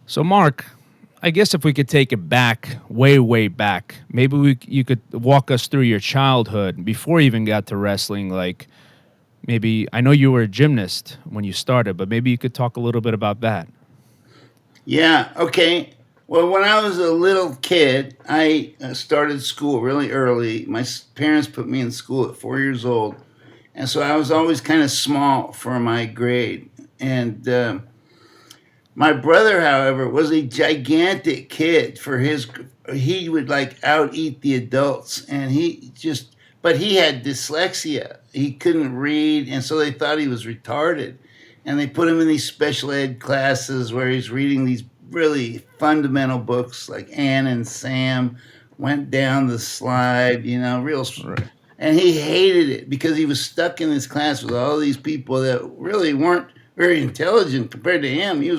So, Mark, I guess if we could take it back, way, way back, maybe you could walk us through your childhood before you even got to wrestling. Like, maybe I know you were a gymnast when you started, but maybe you could talk a little bit about that. Yeah, okay. Well, when I was a little kid, I started school really early. My parents put me in school at 4 years old. And so I was always kind of small for my grade. And my brother, however, was a gigantic kid for his. He would like out eat the adults, and but he had dyslexia. He couldn't read, and so they thought he was retarded, and they put him in these special ed classes where he's reading these really fundamental books like Anne and Sam went down the slide, real. Right. And he hated it because he was stuck in this class with all these people that really weren't very intelligent compared to him. They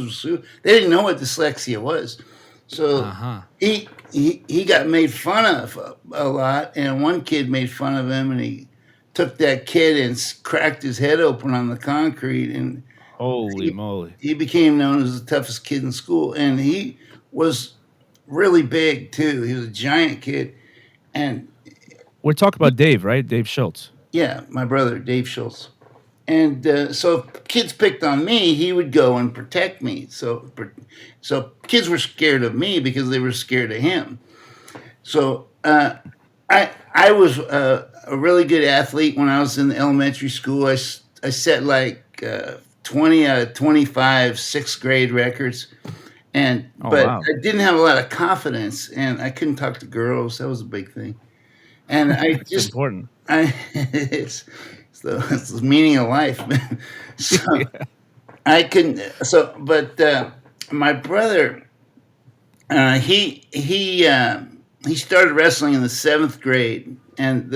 didn't know what dyslexia was, Uh so huh. he got made fun of a lot. And one kid made fun of him, and he took that kid and cracked his head open on the concrete, and Holy he moly. he became known as the toughest kid in school. And he was really big too. He was a giant kid, and We're talking about Dave, right? Dave Schultz. yeah, my brother Dave Schultz. And so if kids picked on me, he would go and protect me. So kids were scared of me because they were scared of him. So I was a really good athlete when I was in elementary school. I set like 20 out of 25 sixth grade records. Oh, But wow. I didn't have a lot of confidence, and I couldn't talk to girls. That was a big thing. And I It's just important. it's the meaning of life, man. So Yeah. I couldn't. But my brother, he started wrestling in the seventh grade, and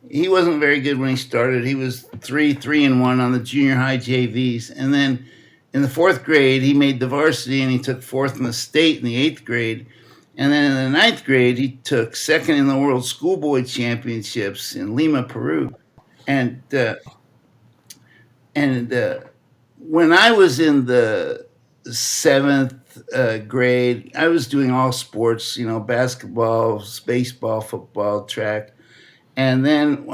he wasn't very good when he started. He was 3-1 on the junior high JVs, and then in the fourth grade he made the varsity, and he took fourth in the state in the eighth grade. And then in the ninth grade, he took second in the World Schoolboy Championships in Lima, Peru. And and when I was in the seventh grade, I was doing all sports, basketball, baseball, football, track. And then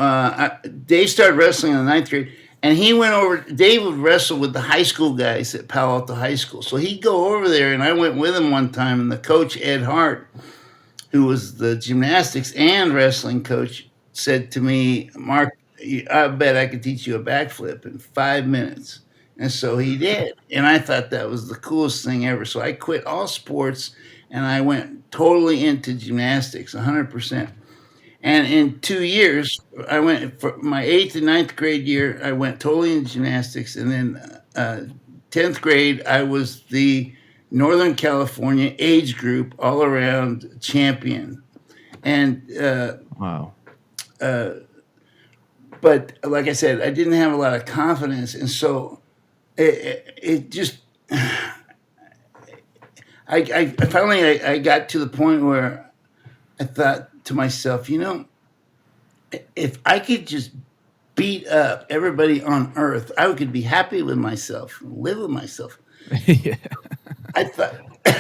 Dave started wrestling in the ninth grade. And he went over, Dave would wrestle with the high school guys at Palo Alto High School. So he'd go over there, and I went with him one time. And the coach, Ed Hart, who was the gymnastics and wrestling coach, said to me, Mark, I bet I could teach you a backflip in 5 minutes. And so he did. And I thought that was the coolest thing ever. So I quit all sports, and I went totally into gymnastics, 100%. And in 2 years, I went for my eighth and ninth grade year, I went totally into gymnastics. And then 10th grade, I was the Northern California age group all around champion. And Wow. uh, but like I said, I didn't have a lot of confidence, and so it just I finally I got to the point where I thought to myself, if I could just beat up everybody on earth, I could be happy with myself, live with myself. Yeah. I thought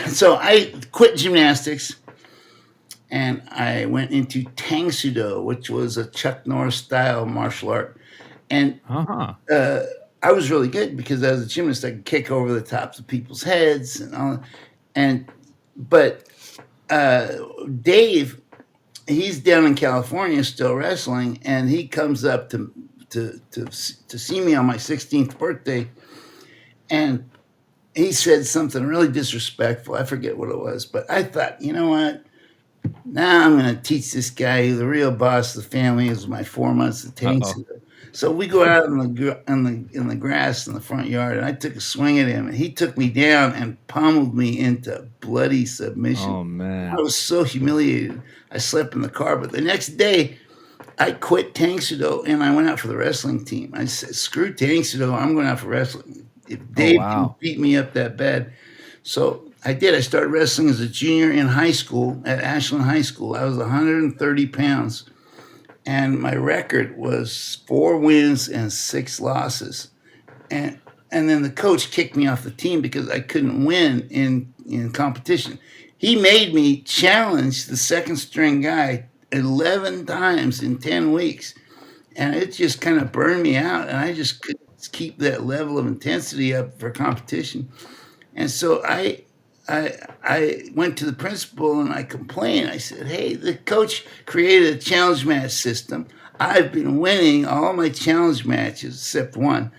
so. I quit gymnastics, and I went into Tang Sudo, which was a Chuck Norris style martial art. And Uh huh. uh, I was really good because as a gymnast, I could kick over the tops of people's heads and all. And but uh, Dave, he's down in California still wrestling, and he comes up to see me on my 16th birthday, and he said something really disrespectful. I forget what it was, but I thought, you know what? Now I'm going to teach this guy who the real boss of the family is. My 4 months of Uh tanks. oh. So we go out in the grass in the front yard, and I took a swing at him, and he took me down and pummeled me into bloody submission. Oh, I man. was so humiliated. I slept in the car, but the next day I quit Tang Sudo and I went out for the wrestling team. I said, "Screw Tang Sudo, I'm going out for wrestling. If Oh, Dave can wow. beat me up that bad." So I did. I started wrestling as a junior in high school at Ashland High School. I was 130 pounds, and my record was 4 wins and 6 losses. And and then the coach kicked me off the team because I couldn't win in competition. He made me challenge the second string guy 11 times in 10 weeks. And it just kind of burned me out. And I just couldn't keep that level of intensity up for competition. And so I went to the principal and I complained. I said, hey, the coach created a challenge match system. I've been winning all my challenge matches except one.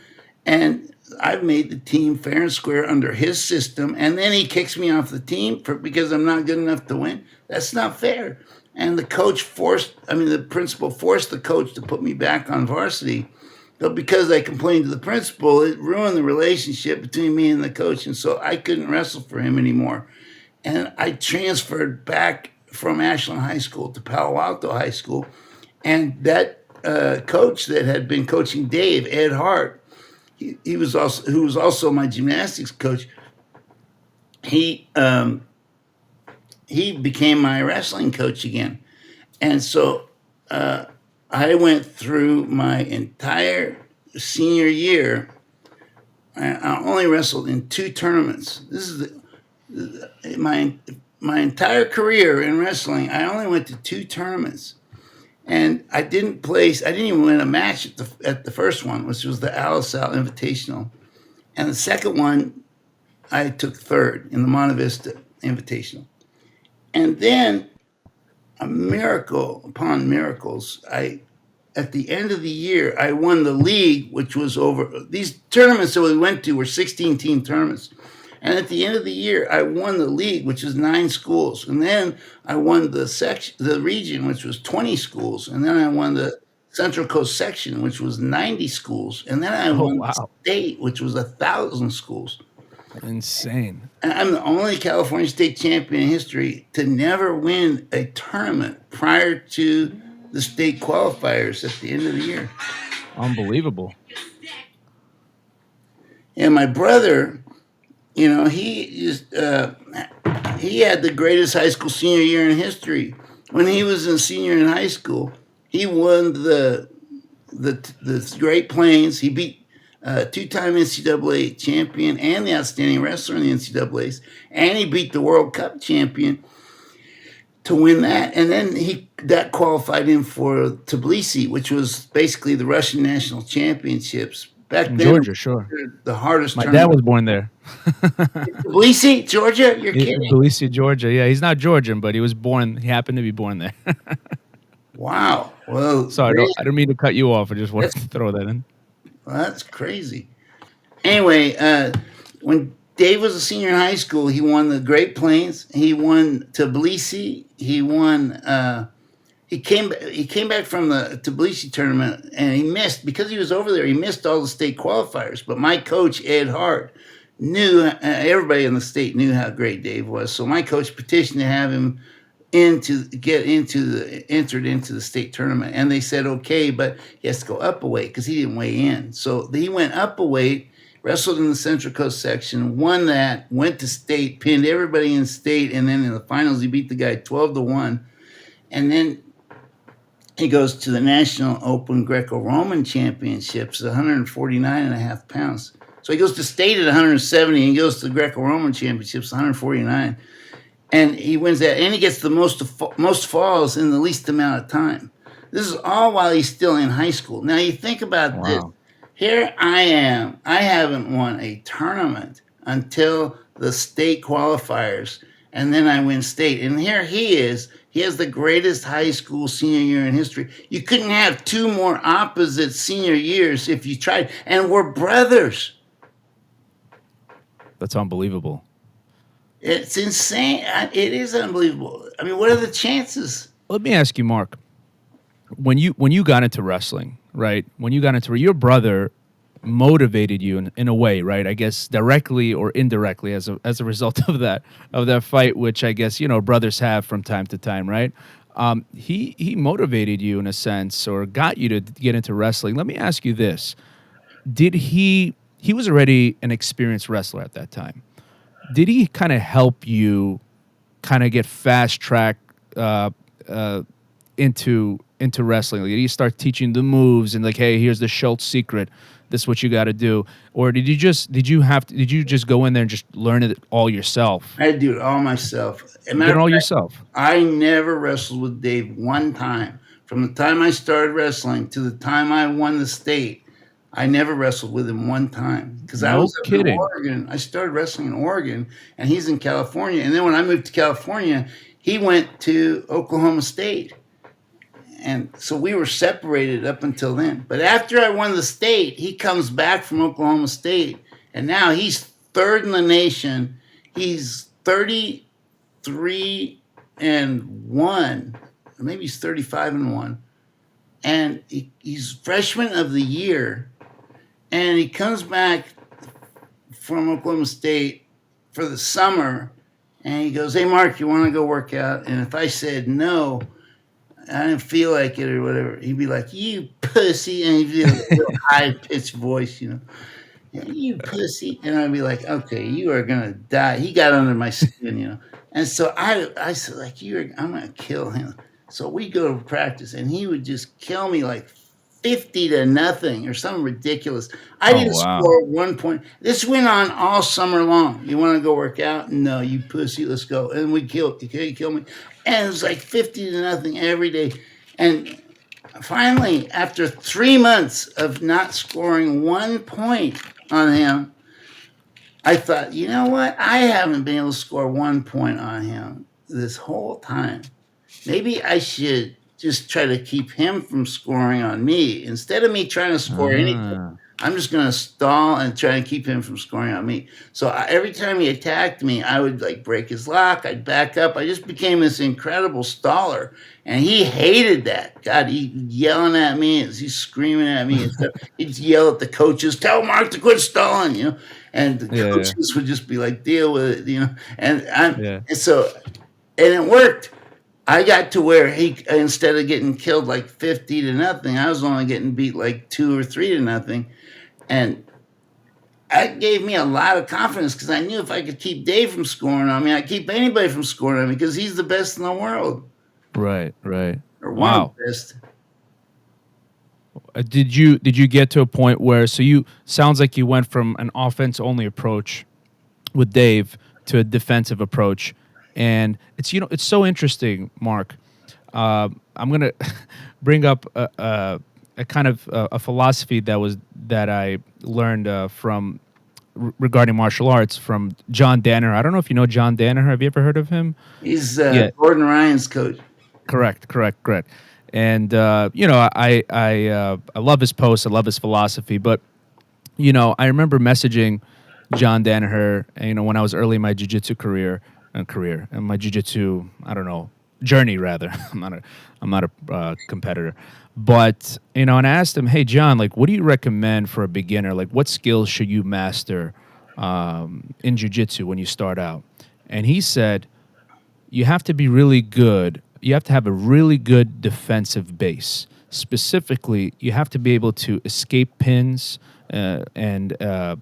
And I've made the team fair and square under his system. And then he kicks me off the team because I'm not good enough to win. That's not fair. And the principal forced the coach to put me back on varsity. But because I complained to the principal, it ruined the relationship between me and the coach. And so I couldn't wrestle for him anymore. And I transferred back from Ashland High School to Palo Alto High School. And that coach that had been coaching Dave, Ed Hart, who was also my gymnastics coach, he became my wrestling coach again. And so I went through my entire senior year. I only wrestled in 2 tournaments. This is my entire career in wrestling. I only went to 2 tournaments. And I didn't even win a match at the first one, which was the Alisal Invitational. And the second one, I took 3rd in the Monte Vista Invitational. And then, a miracle upon miracles, at the end of the year, I won the league, which was over. These tournaments that we went to were 16-team tournaments. And at the end of the year, I won the league, which was 9 schools. And then I won the region, which was 20 schools. And then I won the Central Coast section, which was 90 schools. And then I won the state, which was 1,000 schools. Insane. And I'm the only California state champion in history to never win a tournament prior to the state qualifiers at the end of the year. Unbelievable. And my brother, he had the greatest high school senior year in history. When he was a senior in high school, he won the Great Plains. He beat 2-time NCAA champion and the outstanding wrestler in the NCAAs, and he beat the World Cup champion to win that. And then that qualified him for Tbilisi, which was basically the Russian national championships. Back then, Georgia, sure. The hardest. My dad was born there. Tbilisi, Georgia? You're kidding. Tbilisi, Georgia. Yeah, he's not Georgian, but he happened to be born there. Wow. Well, sorry, I don't mean to cut you off. I just wanted to throw that in. Well, that's crazy. Anyway, when Dave was a senior in high school, he won the Great Plains. He won Tbilisi. He won. He came back from the Tbilisi tournament, and he missed because he was over there. He missed all the state qualifiers. But my coach Ed Hart knew. Everybody in the state knew how great Dave was. So my coach petitioned to have him entered into the state tournament, and they said okay, but he has to go up a weight because he didn't weigh in. So he went up a weight, wrestled in the Central Coast section, won that, went to state, pinned everybody in state, and then in the finals he beat the guy 12-1, and then he goes to the National Open Greco-Roman Championships, 149.5 pounds. So he goes to state at 170, and he goes to the Greco-Roman Championships, 149. And he wins that, and he gets the most falls in the least amount of time. This is all while he's still in high school. Now, you think about this. Here I am. I haven't won a tournament until the state qualifiers, and then I win state. And here he is. He has the greatest high school senior year in history. You couldn't have 2 more opposite senior years if you tried. And we're brothers. That's unbelievable. It's insane. It is unbelievable. I mean, what are the chances? Let me ask you, Mark. When you got into wrestling, right? When you got into your brother motivated you in a way, right? I guess directly or indirectly as a result of that fight, which I guess brothers have from time to time, right? He motivated you in a sense, or got you to get into wrestling. Let me ask you this: did he was already an experienced wrestler at that time? Did he kind of help you kind of get fast track into into wrestling? Like, did he start teaching the moves and like, hey, here's the Schultz secret. This is what you got to do. Or did you just go in there and just learn it all yourself? I do it all myself. As a You did matter it of all fact, yourself. I never wrestled with Dave one time. From the time I started wrestling to the time I won the state, I never wrestled with him one time because I No was up in kidding. Oregon. I started wrestling in Oregon, and he's in California. And then when I moved to California, he went to Oklahoma State. And so we were separated up until then. But after I won the state, he comes back from Oklahoma State, and now he's third in the nation. He's 33-1, or maybe he's 35-1, and he's freshman of the year. And he comes back from Oklahoma State for the summer, and he goes, "Hey, Mark, you want to go work out?" And if I said no, I didn't feel like it or whatever, he'd be like, "You pussy," and he'd be a real high pitched voice, "Yeah, you pussy," and I'd be like, "Okay, you are gonna die." He got under my skin. And so I said, like, I'm gonna kill him. So we go to practice, and he would just kill me like 50-0 or something ridiculous. I Oh didn't wow. score 1 point. This went on all summer long. You want to go work out? No, you pussy. Let's go. And we kill me. And it was like 50-0 every day. And finally, after 3 months of not scoring 1 point on him, I thought, you know what? I haven't been able to score 1 point on him this whole time. Maybe I should just try to keep him from scoring on me. Instead of me trying to score anything, Ah. I'm just going to stall and try and keep him from scoring on me. So every time he attacked me, I would like break his lock. I'd back up. I just became this incredible staller. And he hated that. God, he's yelling at me as he's screaming at me and stuff. He'd yell at the coaches, "Tell Mark to quit stalling." And the Yeah. coaches would just be like, "Deal with it." And Yeah. it worked. I got to where he, instead of getting killed like 50-0, I was only getting beat like 2 or 3-0. And that gave me a lot of confidence because I knew if I could keep Dave from scoring on me, I'd keep anybody from scoring on me because he's the best in the world, Right. Right. or one of Wow. the best. Did you get to a point where sounds like you went from an offense only approach with Dave to a defensive approach, and it's so interesting, Mark. I'm gonna bring up a kind of a philosophy that I learned from regarding martial arts from John Danaher. I don't know if you know John Danaher. Have you ever heard of him? He's Yeah, Gordon Ryan's coach. correct. And I love his posts. I love his philosophy. But I remember messaging John Danaher, when I was early in my jiu-jitsu and my jiu-jitsu, I don't know, journey rather. I'm not a competitor, but and I asked him, hey John, like, what do you recommend for a beginner? Like, what skills should you master in jiu-jitsu when you start out? And he said, you have to be really good. You have to have a really good defensive base. Specifically, you have to be able to escape pins and go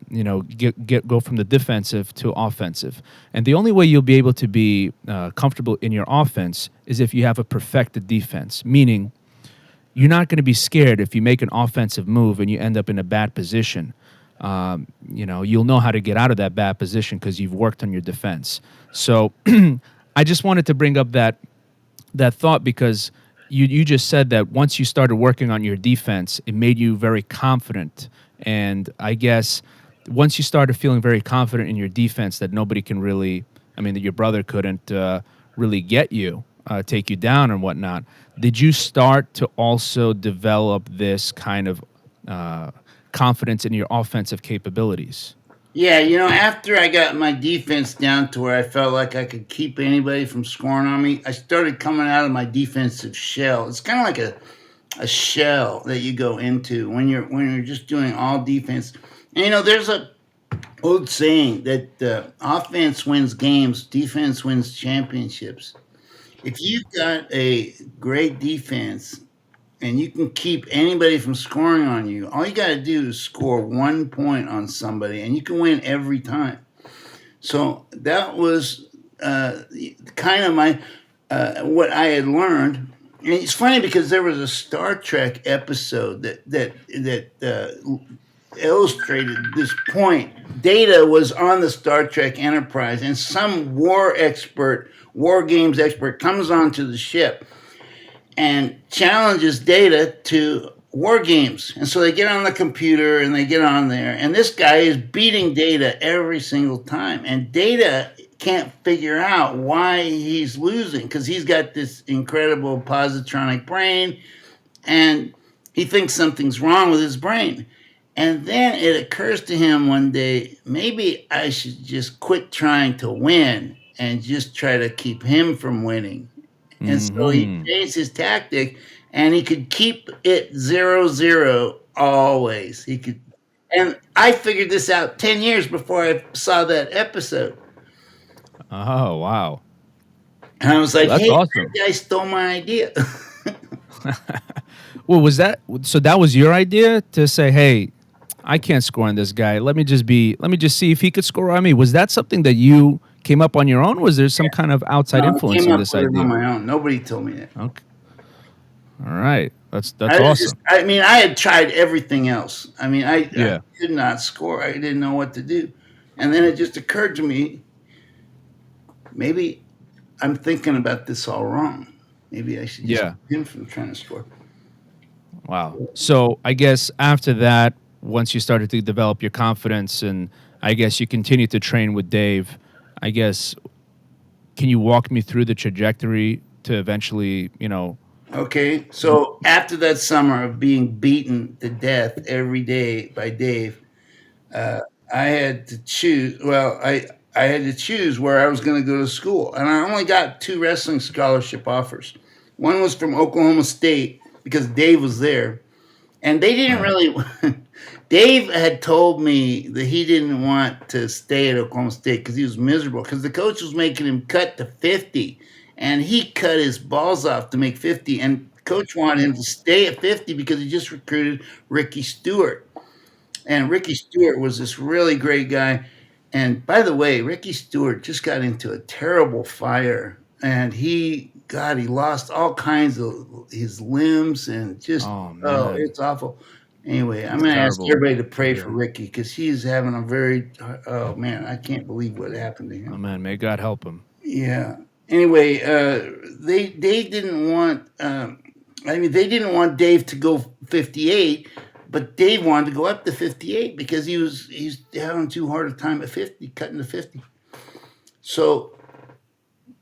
from the defensive to offensive. And the only way you'll be able to be comfortable in your offense is if you have a perfected defense, meaning you're not going to be scared if you make an offensive move and you end up in a bad position. You'll know how to get out of that bad position because you've worked on your defense. So I just wanted to bring up that thought because you just said that once you started working on your defense, it made you very confident. And I guess once you started feeling very confident in your defense that nobody can really, that your brother couldn't really get you, take you down and whatnot, did you start to also develop this kind of confidence in your offensive capabilities? Yeah, after I got my defense down to where I felt like I could keep anybody from scoring on me, I started coming out of my defensive shell. It's kind of like a shell that you go into when you're just doing all defense. And there's a old saying that offense wins games, defense wins championships. If you've got a great defense and you can keep anybody from scoring on you, all you got to do is score 1 point on somebody, and you can win every time. So that was kind of my what I had learned And it's funny because there was a Star Trek episode that illustrated this point. Data was on the Star Trek Enterprise, and some war games expert, comes onto the ship and challenges Data to war games. And so they get on the computer and they get on there, and this guy is beating Data every single time. And Data can't figure out why he's losing because he's got this incredible positronic brain, and he thinks something's wrong with his brain. And then it occurs to him one day, maybe I should just quit trying to win and just try to keep him from winning. And so he changed his tactic, and he could keep it 0-0 always. He could, and I figured this out 10 years before I saw that episode. Oh, wow. And I was like, Well, that's hey, awesome. that guy stole my idea. Well, was that so? That was your idea to say, "Hey, I can't score on this guy. Let me just see if he could score on me." Was that something that you came up on your own? Was there some kind of outside No, I influence came in up this with it idea? on my own. Nobody told me that. Okay. All right. That's I was awesome. I mean, I had tried everything else. I mean, I Yeah. could not score. I didn't know what to do. And then it just occurred to me, maybe I'm thinking about this all wrong. Maybe I should just Yeah. keep him from trying to score. Wow. So I guess after that, once you started to develop your confidence, and I guess you continued to train with Dave, I guess, can you walk me through the trajectory to eventually, Okay, so after that summer of being beaten to death every day by Dave, I had to choose. Well, I had to choose where I was going to go to school, and I only got two wrestling scholarship offers. One was from Oklahoma State because Dave was there, and they didn't right. really. Dave had told me that he didn't want to stay at Oklahoma State because he was miserable because the coach was making him cut to 50, and he cut his balls off to make 50, and coach wanted him to stay at 50 because he just recruited Ricky Stewart. And Ricky Stewart was this really great guy. And by the way, Ricky Stewart just got into a terrible fire, and he lost all kinds of his limbs, and just, Oh oh, man, it's awful. Anyway, I'm that's going to ask terrible everybody to to pray for hear. Ricky because he's having a very, oh man, I can't believe what happened to Oh him. man, may God help him. Yeah. Anyway, they didn't want. I mean, they didn't want Dave to go 58, but Dave wanted to go up to 58 because he's having too hard a time at 50, cutting to 50. So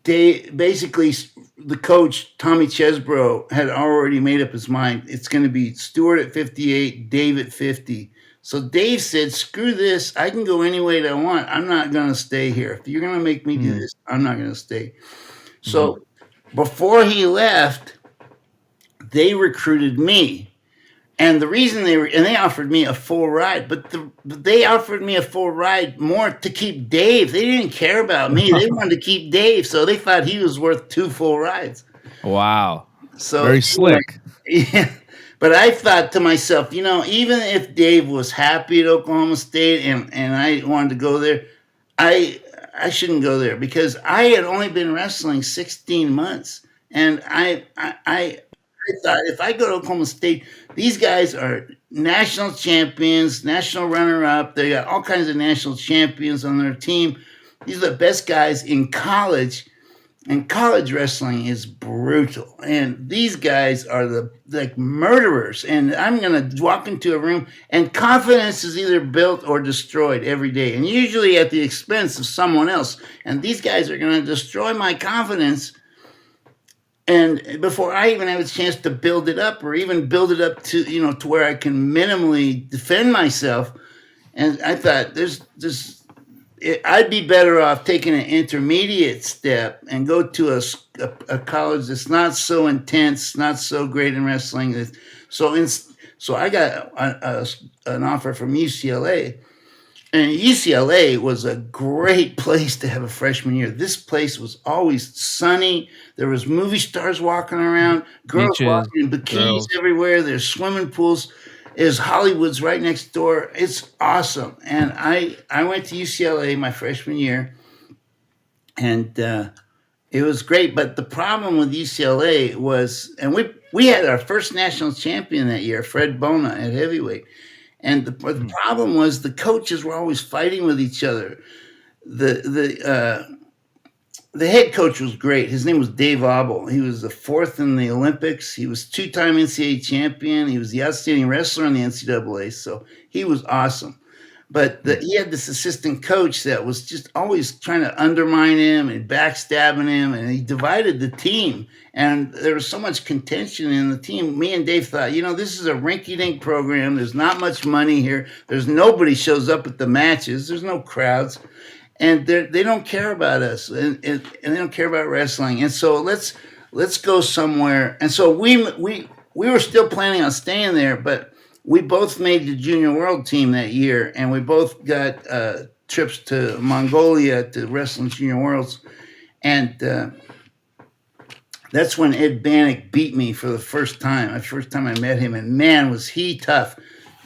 they basically, the coach Tommy Chesbro had already made up his mind. It's going to be Stewart at 58, Dave at 50. So Dave said, "Screw this! I can go any way that I want. I'm not going to stay here. If you're going to make me do Mm, this, I'm not going to stay." hmm. So before he left, they recruited me. And the reason they offered me a full ride, but they offered me a full ride more to keep Dave. They didn't care about me. They wanted to keep Dave, so they thought he was worth two full rides. Wow, So very anyway, slick. yeah. But I thought to myself, even if Dave was happy at Oklahoma State and I wanted to go there, I I shouldn't go there because I had only been wrestling 16 months, and I thought if I go to Oklahoma State, these guys are national champions, national runner up. They got all kinds of national champions on their team. These are the best guys in college, and college wrestling is brutal. And these guys are the like murderers. And I'm gonna walk into a room, and confidence is either built or destroyed every day, and usually at the expense of someone else. And these guys are gonna destroy my confidence, and before I even have a chance to build it up, or even build it up to to where I can minimally defend myself. And I thought I'd be better off taking an intermediate step and go to a college that's not so intense, not so great in wrestling. So in, so I got an offer from UCLA, and UCLA was a great place to have a freshman year. This place was always sunny. There was movie stars walking around, girls Beaches, walking in bikinis girls. everywhere. There's swimming pools. Is Hollywood's right next door. It's awesome. And I went to UCLA my freshman year, and It was great, but the problem with UCLA was, and we had our first national champion that year, Fred Bona at heavyweight, and the Mm. problem was the coaches were always fighting with each other. The head coach was great. His name was Dave Abel. He was the fourth in the Olympics. He was two-time NCAA champion. He was the outstanding wrestler in the NCAA, so he was awesome. But Mm. he had this assistant coach that was just always trying to undermine him and backstabbing him, and he divided the team. And there was so much contention in the team. Me and Dave thought, this is a rinky-dink program. There's not much money here. There's nobody shows up at the matches. There's no crowds, and they don't care about us, and they don't care about wrestling. And so let's go somewhere. And so we were still planning on staying there, but we both made the junior world team that year, and we both got trips to Mongolia to wrestle in junior worlds. And that's when Ed Banach beat me for the first time. The first time I met him, and man, was he tough.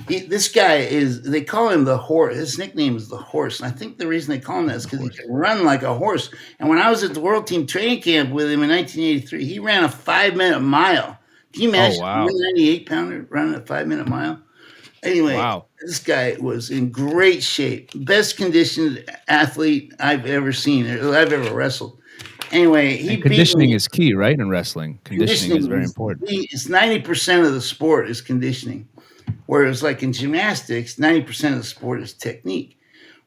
This guy they call him the horse. His nickname is the horse. And I think the reason they call him that is because he can run like a horse. And when I was at the world team training camp with him in 1983, he ran a 5-minute mile. Can you imagine Oh, wow. a 98-pounder running a 5-minute mile? Anyway, Wow. this guy was in great shape. Best conditioned athlete I've ever seen, or I've ever wrestled. Anyway, he And conditioning beat me. is key, right? In wrestling, conditioning is very important. It's 90% of the sport is conditioning. Whereas like in gymnastics, 90% of the sport is technique.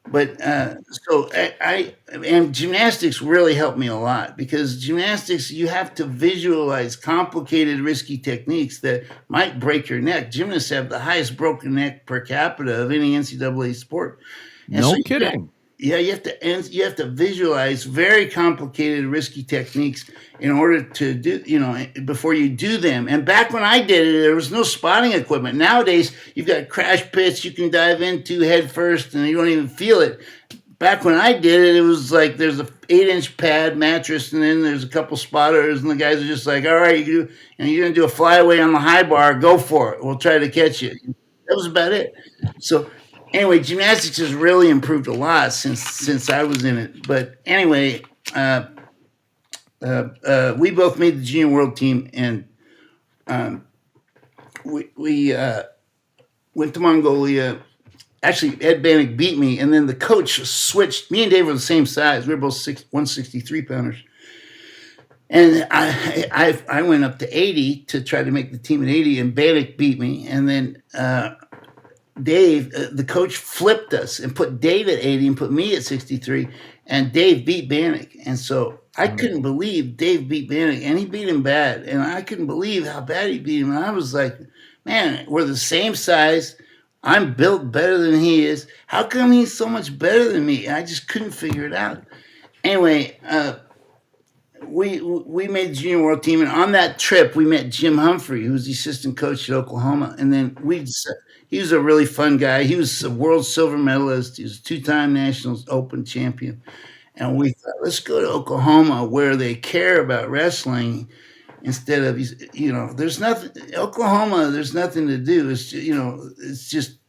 But so and gymnastics really helped me a lot, because gymnastics, you have to visualize complicated, risky techniques that might break your neck. Gymnasts have the highest broken neck per capita of any NCAA sport. And No so kidding. you have to visualize very complicated, risky techniques in order to do, before you do them. And back when I did it, there was no spotting equipment. Nowadays, you've got crash pits you can dive into head first, and you don't even feel it. Back when I did it, it was like there's a 8-inch pad mattress, and then there's a couple spotters, and the guys are just like, "All right, you're gonna do a flyaway on the high bar. Go for it. We'll try to catch you." That was about it. So anyway, gymnastics has really improved a lot since I was in it. But anyway, we both made the junior world team, and we went to Mongolia. Actually, Ed Banach beat me, and then the coach switched. Me and Dave were the same size. We were both 163 pounders. And I went up to 80 to try to make the team at 80, and Banach beat me. And then Dave, the coach, flipped us and put Dave at 80 and put me at 63, and Dave beat Banach. And so I couldn't believe Dave beat Banach, and he beat him bad. And I couldn't believe how bad he beat him. And I was like, man, we're the same size. I'm built better than he is. How come he's so much better than me? I just couldn't figure it out. Anyway, we made the junior world team, and on that trip we met Jim Humphrey, who was the assistant coach at Oklahoma. And then he was a really fun guy. He was a world silver medalist. He was a 2-time National Open champion. And we thought, let's go to Oklahoma, where they care about wrestling, instead of, there's nothing. Oklahoma, there's nothing to do. It's just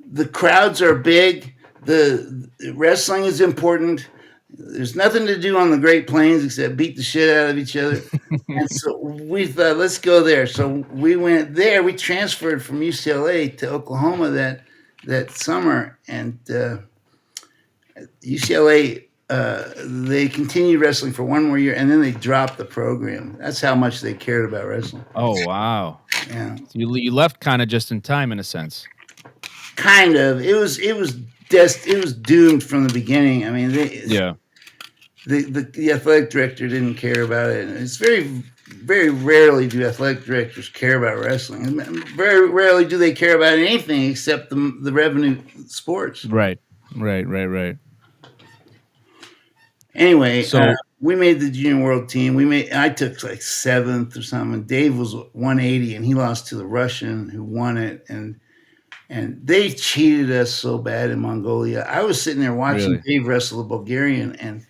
the crowds are big. The wrestling is important. There's nothing to do on the Great Plains except beat the shit out of each other. And so we thought, let's go there. So we went there. We transferred from UCLA to Oklahoma that summer, and UCLA, they continued wrestling for one more year, and then they dropped the program. That's how much they cared about wrestling. Oh, wow. Yeah, So you left kind of just in time, in a sense. kind of. It was doomed from the beginning. I mean, Yeah. The athletic director didn't care about it. It's very, very rarely do athletic directors care about wrestling. And very rarely do they care about anything except the revenue sports. Right. Anyway, So we made the junior world team. I took like 7th or something. Dave was 180, and he lost to the Russian who won it. And they cheated us so bad in Mongolia. I was sitting there watching Really? Dave wrestle the Bulgarian, and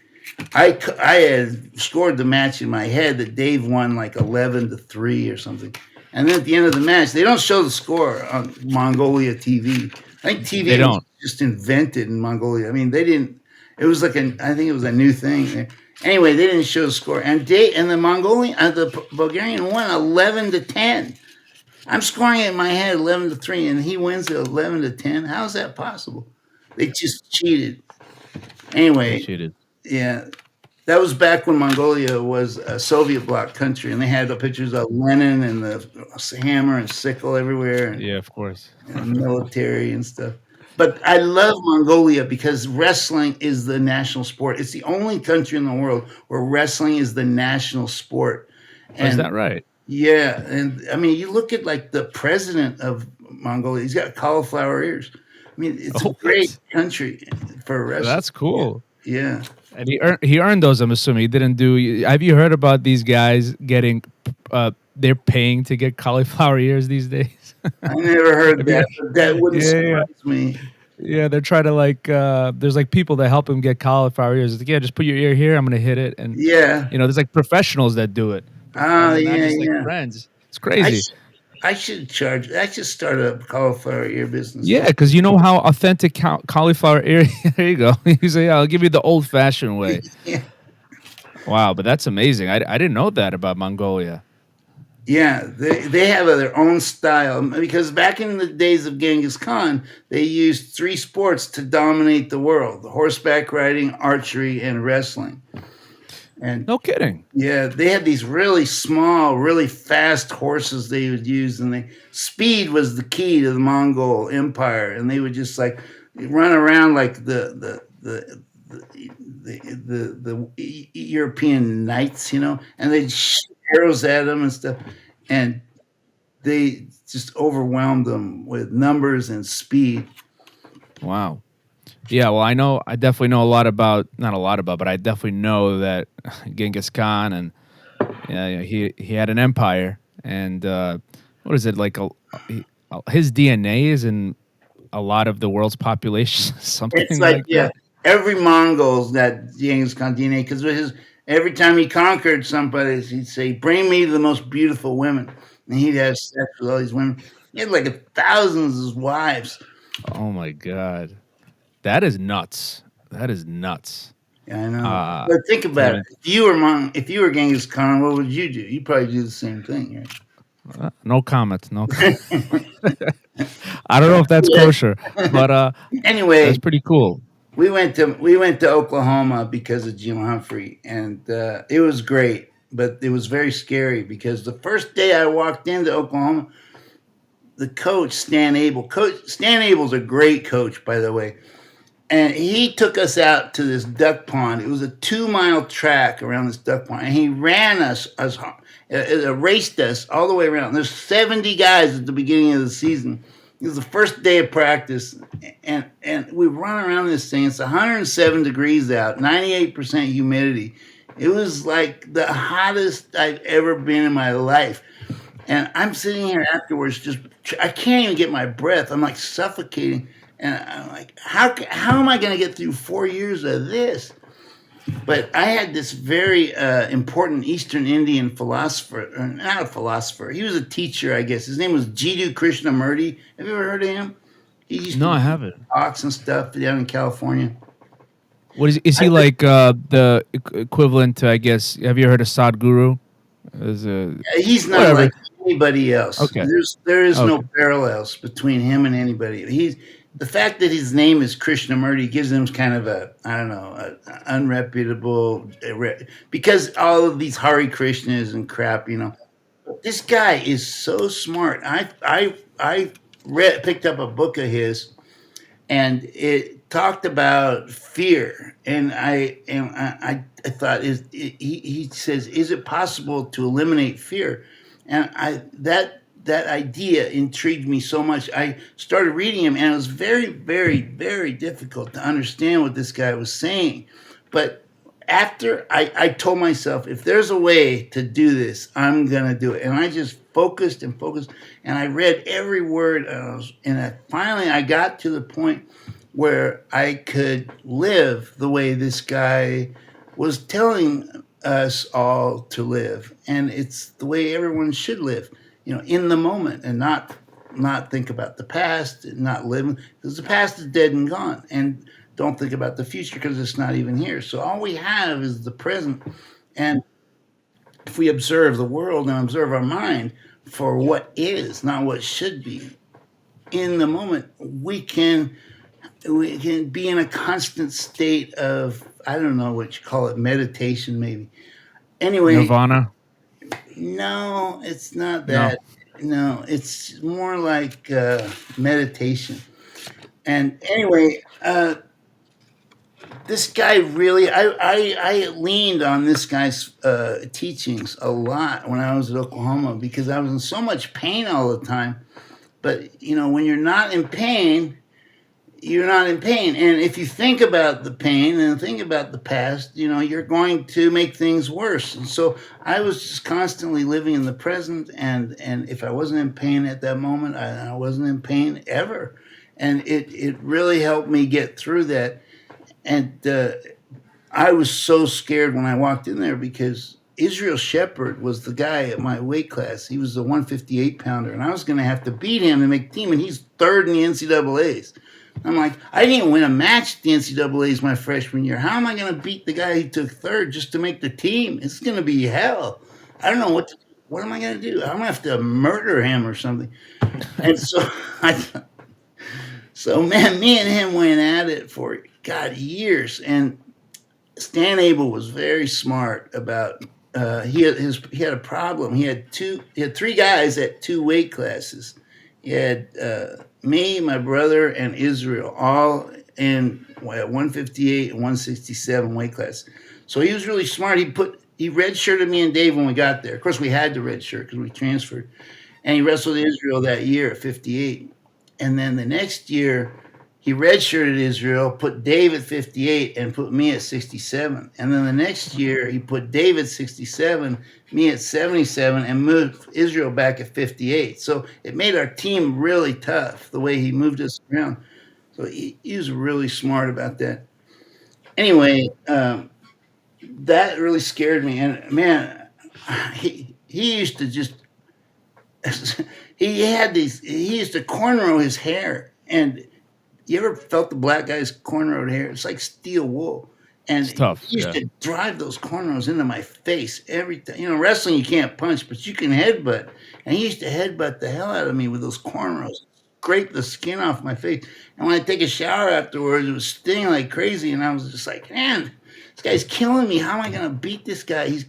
I had scored the match in my head that Dave won like 11-3 or something. And then at the end of the match, they don't show the score on Mongolia TV. I think TV They was don't. just invented in Mongolia. I mean, they didn't. It was like I think it was a new thing. Anyway, they didn't show the score, and the Mongolian, the Bulgarian won 11-10. I'm scoring it in my head 11-3, and he wins it 11-10. How's that possible? They just cheated. They Anyway, cheated. yeah, that was back when Mongolia was a Soviet bloc country, and they had the pictures of Lenin and the hammer and sickle everywhere, and Yeah, of course. military and stuff. But I love Mongolia because wrestling is the national sport. It's the only country in the world where wrestling is the national sport. Oh, is And that right? yeah, and I mean, you look at like the president of Mongolia; he's got cauliflower ears. I mean, it's a Oh, great what? country for wrestling. That's cool. Yeah. And he earned those. I'm assuming he didn't do. Have you heard about these guys getting? They're paying to get cauliflower ears these days. I never heard Have you- that, but that wouldn't Yeah, yeah. surprise me. Yeah, they're trying to like. There's like people that help him get cauliflower ears. It's like, yeah, just put your ear here. I'm gonna hit it, and Yeah. there's like professionals that do it. Oh, Not yeah, just like yeah. friends. It's I crazy. should, I should charge. I should start a cauliflower ear business. Yeah, because you know how authentic cauliflower ear. There you go. You say, yeah, I'll give you the old-fashioned way. Yeah. Wow, but that's amazing. I didn't know that about Mongolia. Yeah, they have their own style because back in the days of Genghis Khan, they used 3 sports to dominate the world: horseback riding, archery, and wrestling. And No kidding. yeah, they had these really small, really fast horses they would use, and speed was the key to the Mongol Empire, and they would just like run around like the European knights, and they'd shoot arrows at them and stuff, and they just overwhelmed them with numbers and speed. Wow. Yeah, well, I definitely know a lot about, not a lot about, but I definitely know that Genghis Khan and he had an empire, and what is it like? His DNA is in a lot of the world's population, something It's like, like yeah, that. every Mongol's got Genghis Khan DNA because every time he conquered somebody, he'd say, "Bring me the most beautiful women," and he'd have sex with all these women. He had like thousands of wives. Oh my God, that is nuts. That is nuts. Yeah, I know. Uh, But think about yeah, it. If you were Genghis Khan, what would you do? You'd probably do the same thing, no comment. No. I don't know if that's kosher, but Anyway, that's pretty cool. we went to Oklahoma because of Jim Humphrey, and it was great, but it was very scary because the first day I walked into Oklahoma, the coach Stan Abel's a great coach, by the way, and he took us out to this duck pond. It was a 2-mile track around this duck pond, and he ran raced us all the way around. There's 70 guys at the beginning of the season. It was the first day of practice, and we run around this thing. It's 107 degrees out, 98% humidity. It was like the hottest I've ever been in my life. And I'm sitting here afterwards, I can't even get my breath. I'm like suffocating. And I'm like, how am I going to get through 4 years of this? But I had this very important Eastern Indian philosopher, or not a philosopher. He was a teacher, I guess. His name was Jiddu Krishnamurti. Have you ever heard of him? He used No, to I do haven't. talks and stuff down in California. What is he like? The equivalent to, I guess? Have you heard of Sadhguru? As a He's not whatever. like anybody else. Okay. There is no Okay. parallels between him and anybody. The fact that his name is Krishnamurti gives him kind of a unreputable, because all of these Hare Krishnas and crap. This guy is so smart. I picked up a book of his, and it talked about fear, and I thought, he says, is it possible to eliminate fear? And that idea intrigued me so much. I started reading him, and it was very, very, very difficult to understand what this guy was saying. But after I told myself, if there's a way to do this, I'm gonna do it. And I just focused and focused, and I read every word, and finally I got to the point where I could live the way this guy was telling us all to live, and it's the way everyone should live, in the moment, and not think about the past, and not live, because the past is dead and gone. And don't think about the future because it's not even here. So all we have is the present. And if we observe the world and observe our mind for what is, not what should be, in the moment, we can be in a constant state of, I don't know what you call it, meditation maybe. Anyway, Nirvana? no, it's not No. that. No, it's more like meditation. And anyway, this guy really, I leaned on this guy's teachings a lot when I was at Oklahoma because I was in so much pain all the time. But, when you're not in pain, you're not in pain. And if you think about the pain and think about the past, you're going to make things worse. And so I was just constantly living in the present. And if I wasn't in pain at that moment, I wasn't in pain ever. And it really helped me get through that. And I was so scared when I walked in there because Israel Shepherd was the guy at my weight class. He was the 158 pounder, and I was going to have to beat him to make team, and he's third in the NCAAs. I'm like, I didn't win a match at the NCAAs my freshman year. How am I going to beat the guy who took third just to make the team? It's going to be hell. I don't know what am I going to do? I'm going to have to murder him or something. And so, man, me and him went at it for, God, years. And Stan Abel was very smart about, he had a problem. He had three guys at two weight classes. He had me, my brother, and Israel, all in 158 and 167 weight class. So he was really smart. He redshirted me and Dave when we got there. Of course, we had to redshirt because we transferred. And he wrestled Israel that year at 58. And then the next year, he redshirted Israel, put Dave at 58, and put me at 67. And then the next year, he put Dave at 67, me at 77, and moved Israel back at 58. So it made our team really tough, the way he moved us around. So he was really smart about that. Anyway, that really scared me. And, man, he used to just he used to cornrow his hair. And you ever felt the black guy's cornrowed hair? It's like steel wool. And It's tough. he used Yeah. to drive those cornrows into my face every time. Wrestling you can't punch, but you can headbutt. And he used to headbutt the hell out of me with those cornrows, scrape the skin off my face. And when I take a shower afterwards, it was stinging like crazy. And I was just like, man, this guy's killing me. How am I going to beat this guy? He's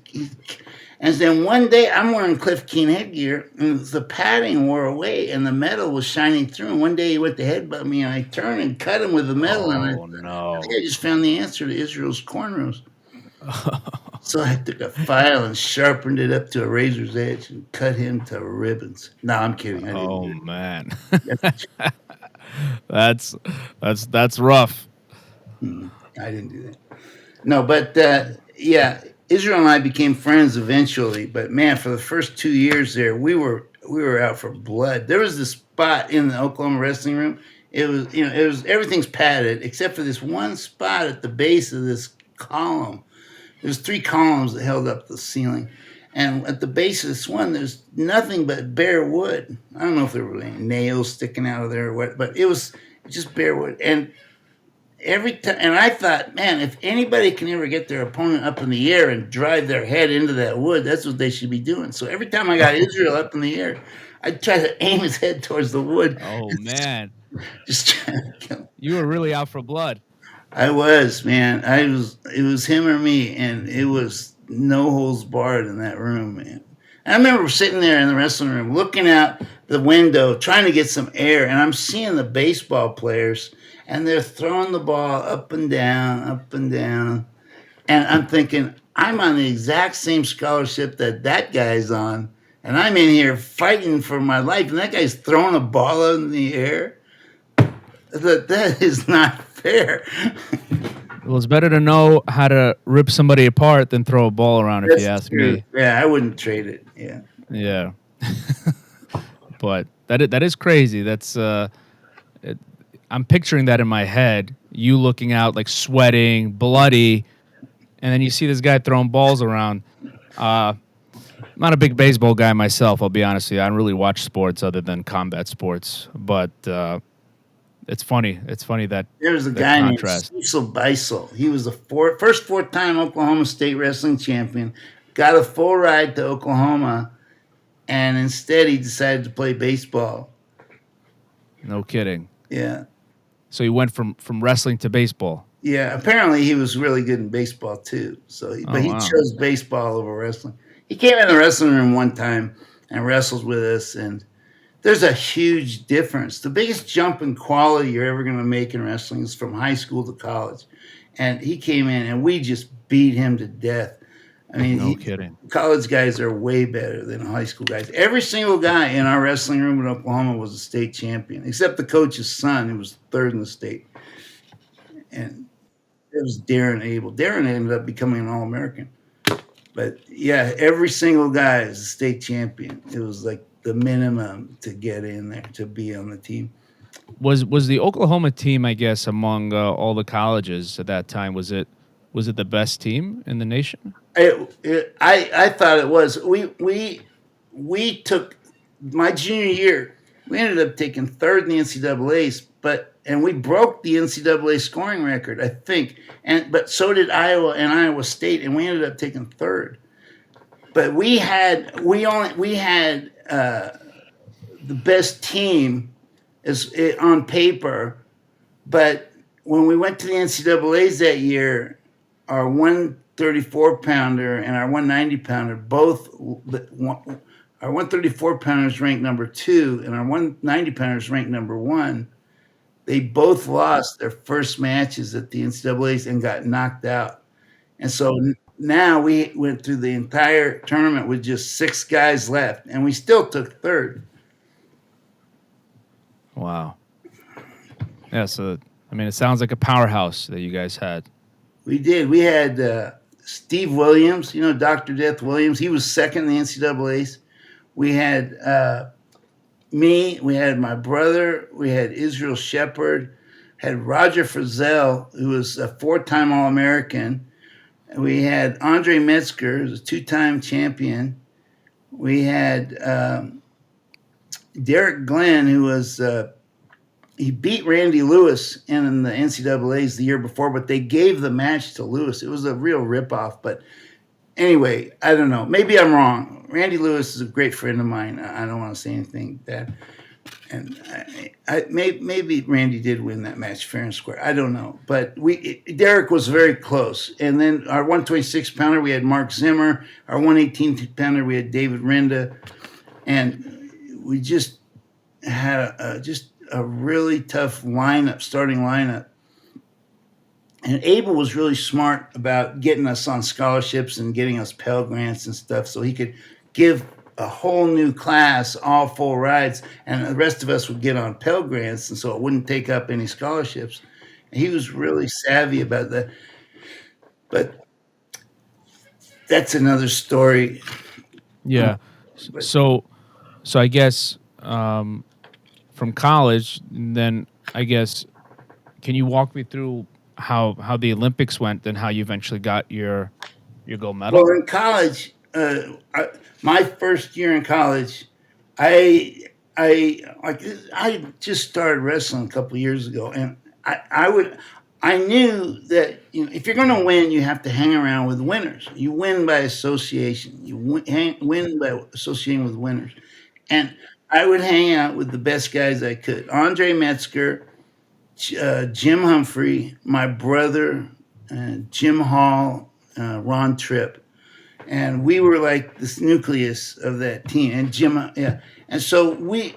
And then one day I'm wearing Cliff Keen headgear, and the padding wore away, and the metal was shining through. And one day he went to headbutt me, and I turned and cut him with the metal. And Oh, no. I think I just found the answer to Israel's cornrows. So I took a file and sharpened it up to a razor's edge and cut him to ribbons. No, I'm kidding. I didn't Oh, do man. it. That's rough. I didn't do that. No, but yeah, Israel and I became friends eventually. But man, for the first 2 years there, we were out for blood. There was this spot in the Oklahoma wrestling room. It was everything's padded except for this one spot at the base of this column. There's 3 columns that held up the ceiling. And at the base of this one, there's nothing but bare wood. I don't know if there were any nails sticking out of there or what, but it was just bare wood. And every time, and I thought, man, if anybody can ever get their opponent up in the air and drive their head into that wood, that's what they should be doing. So every time I got Israel up in the air, I'd try to aim his head towards the wood. Oh, man. Just trying to kill him. You were really out for blood. I was, man. It was him or me, and it was no holds barred in that room, man. And I remember sitting there in the wrestling room, looking out the window, trying to get some air, and I'm seeing the baseball players, and they're throwing the ball up and down, and I'm thinking, I'm on the exact same scholarship that guy's on, and I'm in here fighting for my life, and that guy's throwing a ball out in the air. That is not fair. Well, it's better to know how to rip somebody apart than throw a ball around, if That's you ask true. me. Yeah, I wouldn't trade it. Yeah. Yeah. But that is crazy. That's I'm picturing that in my head. You looking out like sweating, bloody, and then you see this guy throwing balls around. I'm not a big baseball guy myself, I'll be honest with you. I don't really watch sports other than combat sports, but It's funny. It's funny that There's a that guy named contrast. Cecil Beisel. He was the first four-time Oklahoma State wrestling champion. Got a full ride to Oklahoma, and instead he decided to play baseball. No kidding. Yeah. So he went from wrestling to baseball. Yeah, apparently he was really good in baseball too. But Oh he wow. chose baseball over wrestling. He came in the wrestling room one time and wrestled with us, and there's a huge difference. The biggest jump in quality you're ever going to make in wrestling is from high school to college. And he came in, and we just beat him to death. I mean, No kidding. college guys are way better than high school guys. Every single guy in our wrestling room in Oklahoma was a state champion, except the coach's son, who was third in the state. And it was Darren Abel. Darren ended up becoming an All-American. But yeah, every single guy is a state champion. It was like the minimum to get in there, to be on the team. Was the Oklahoma team, I guess, among all the colleges at that time, was it the best team in the nation? I thought it was. We took my junior year. We ended up taking third in the NCAA's, and we broke the NCAA scoring record, I think. But so did Iowa and Iowa State, and we ended up taking third. But we had the best team on paper, but when we went to the NCAA's that year, our 134 pounder and our 190 pounder our 134 pounders ranked number 2 and our 190 pounders ranked number 1. They both lost their first matches at the NCAA's and got knocked out. And so now we went through the entire tournament with just 6 guys left, and we still took third. Wow. Yeah, so I mean, it sounds like a powerhouse that you guys had. We did. We had Steve Williams, Dr. Death Williams. He was second in the NCAA's. We had me. We had my brother. We had Israel Shepard. Had Roger Frizzell, who was a 4-time All-American. We had Andre Metzger, who was a 2-time champion. We had Derek Glenn, who was he beat Randy Lewis in the NCAA's the year before, but they gave the match to Lewis. It was a real ripoff. But anyway, I don't know. Maybe I'm wrong. Randy Lewis is a great friend of mine. I don't want to say anything bad. And maybe Randy did win that match fair and square. I don't know. But Derek was very close. And then our 126 pounder, we had Mark Zimmer. Our 118 pounder, we had David Renda. And we just had a really tough starting lineup. And Abel was really smart about getting us on scholarships and getting us Pell Grants and stuff so he could give a whole new class all full rides, and the rest of us would get on Pell Grants, and so it wouldn't take up any scholarships. And he was really savvy about that. But that's another story. Yeah. So I guess from college, then I guess, can you walk me through how the Olympics went and how you eventually got your gold medal? Well, in college, my first year in college, I just started wrestling a couple of years ago, and I knew that if you're going to win, you have to hang around with winners. You win by association. You win by associating with winners, and I would hang out with the best guys I could. Andre Metzger, Jim Humphrey, my brother, Jim Hall, Ron Tripp. And we were like this nucleus of that team. And Jim, yeah. And so when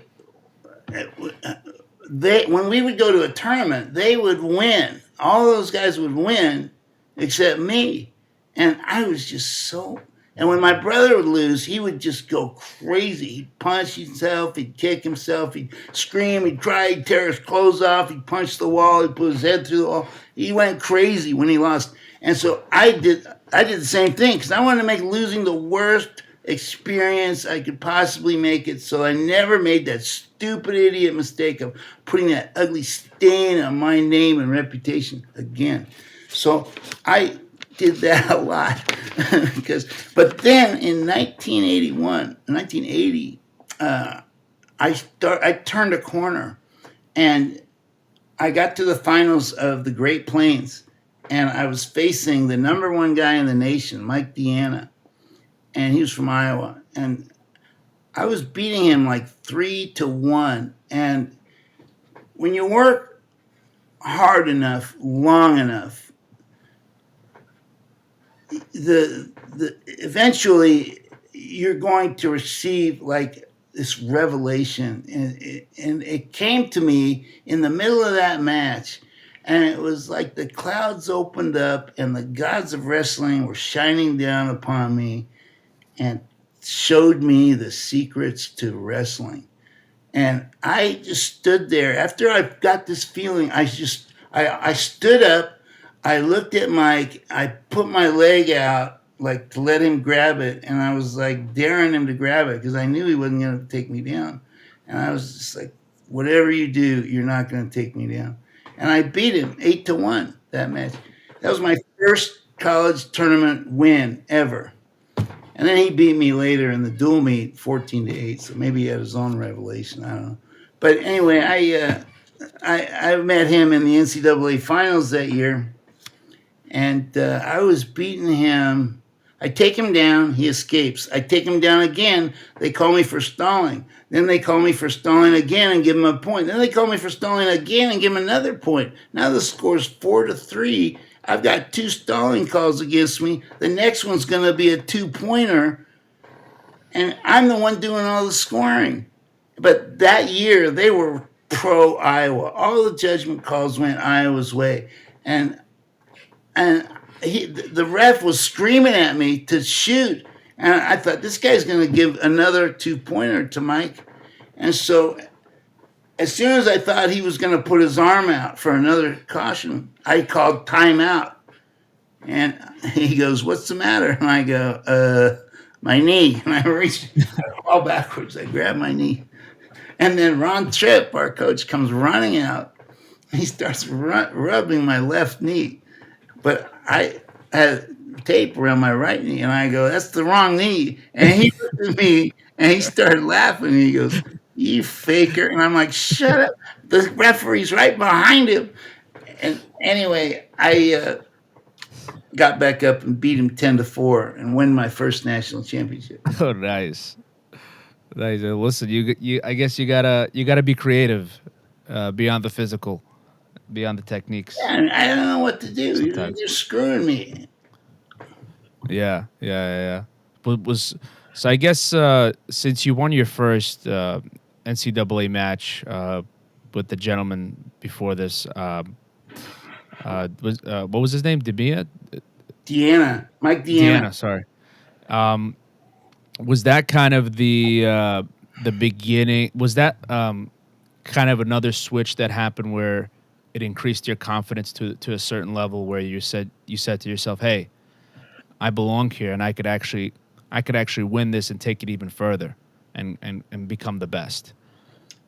we would go to a tournament, they would win. All those guys would win except me. And I was just and when my brother would lose, he would just go crazy. He'd punch himself, he'd kick himself, he'd scream, he'd cry, he'd tear his clothes off, he'd punch the wall, he'd put his head through the wall. He went crazy when he lost. And so I did the same thing because I wanted to make losing the worst experience I could possibly make it. So I never made that stupid idiot mistake of putting that ugly stain on my name and reputation again. So I did that a lot. But then in 1980, I turned a corner, and I got to the finals of the Great Plains, and I was facing the number one guy in the nation, Mike Deanna, and he was from Iowa, and I was beating him like 3-1. And when you work hard enough, long enough, the eventually you're going to receive like this revelation, and it came to me in the middle of that match, and it was like the clouds opened up and the gods of wrestling were shining down upon me and showed me the secrets to wrestling. And I just stood there after I got this feeling. I stood up. I looked at Mike. I put my leg out like to let him grab it, and I was like daring him to grab it because I knew he wasn't going to take me down. And I was just like, whatever you do, you're not going to take me down. And I beat him 8-1 that match. That was my first college tournament win ever. And then he beat me later in the dual meet, 14-8. So maybe he had his own revelation. I don't know. But anyway, I met him in the NCAA finals that year, and I was beating him. I take him down, he escapes. I take him down again. They call me for stalling. Then they call me for stalling again and give him a point. Then they call me for stalling again and give him another point. Now the score's 4-3. I've got 2 stalling calls against me. The next one's going to be a 2-pointer, and I'm the one doing all the scoring. But that year, they were pro Iowa. All the judgment calls went Iowa's way, and the ref was screaming at me to shoot, and I thought this guy's going to give another 2-pointer to Mike, and so as soon as I thought he was going to put his arm out for another caution, I called timeout. And he goes, "What's the matter?" And I go, my knee. And I reach, I fall backwards. I grab my knee. And then Ron Tripp, our coach, comes running out. He starts rubbing my left knee. But I had tape around my right knee. And I go, "That's the wrong knee." And he looked at me and he started laughing. And he goes, "You faker." And I'm like, "Shut up." The referee's right behind him. And anyway, I got back up and beat him 10-4 and win my first national championship. Oh, nice. Nice. Listen, you. I guess you gotta be creative, beyond the physical, beyond the techniques. Yeah, I don't know what to do. Sometimes. You're screwing me. Yeah. But so I guess since you won your first NCAA match with the gentleman before this, what was his name? Mike Deanna. Deanna, sorry. Was that kind of the beginning? Was that kind of another switch that happened where it increased your confidence to a certain level where you said to yourself, "Hey, I belong here, and I could actually win this and take it even further, and become the best."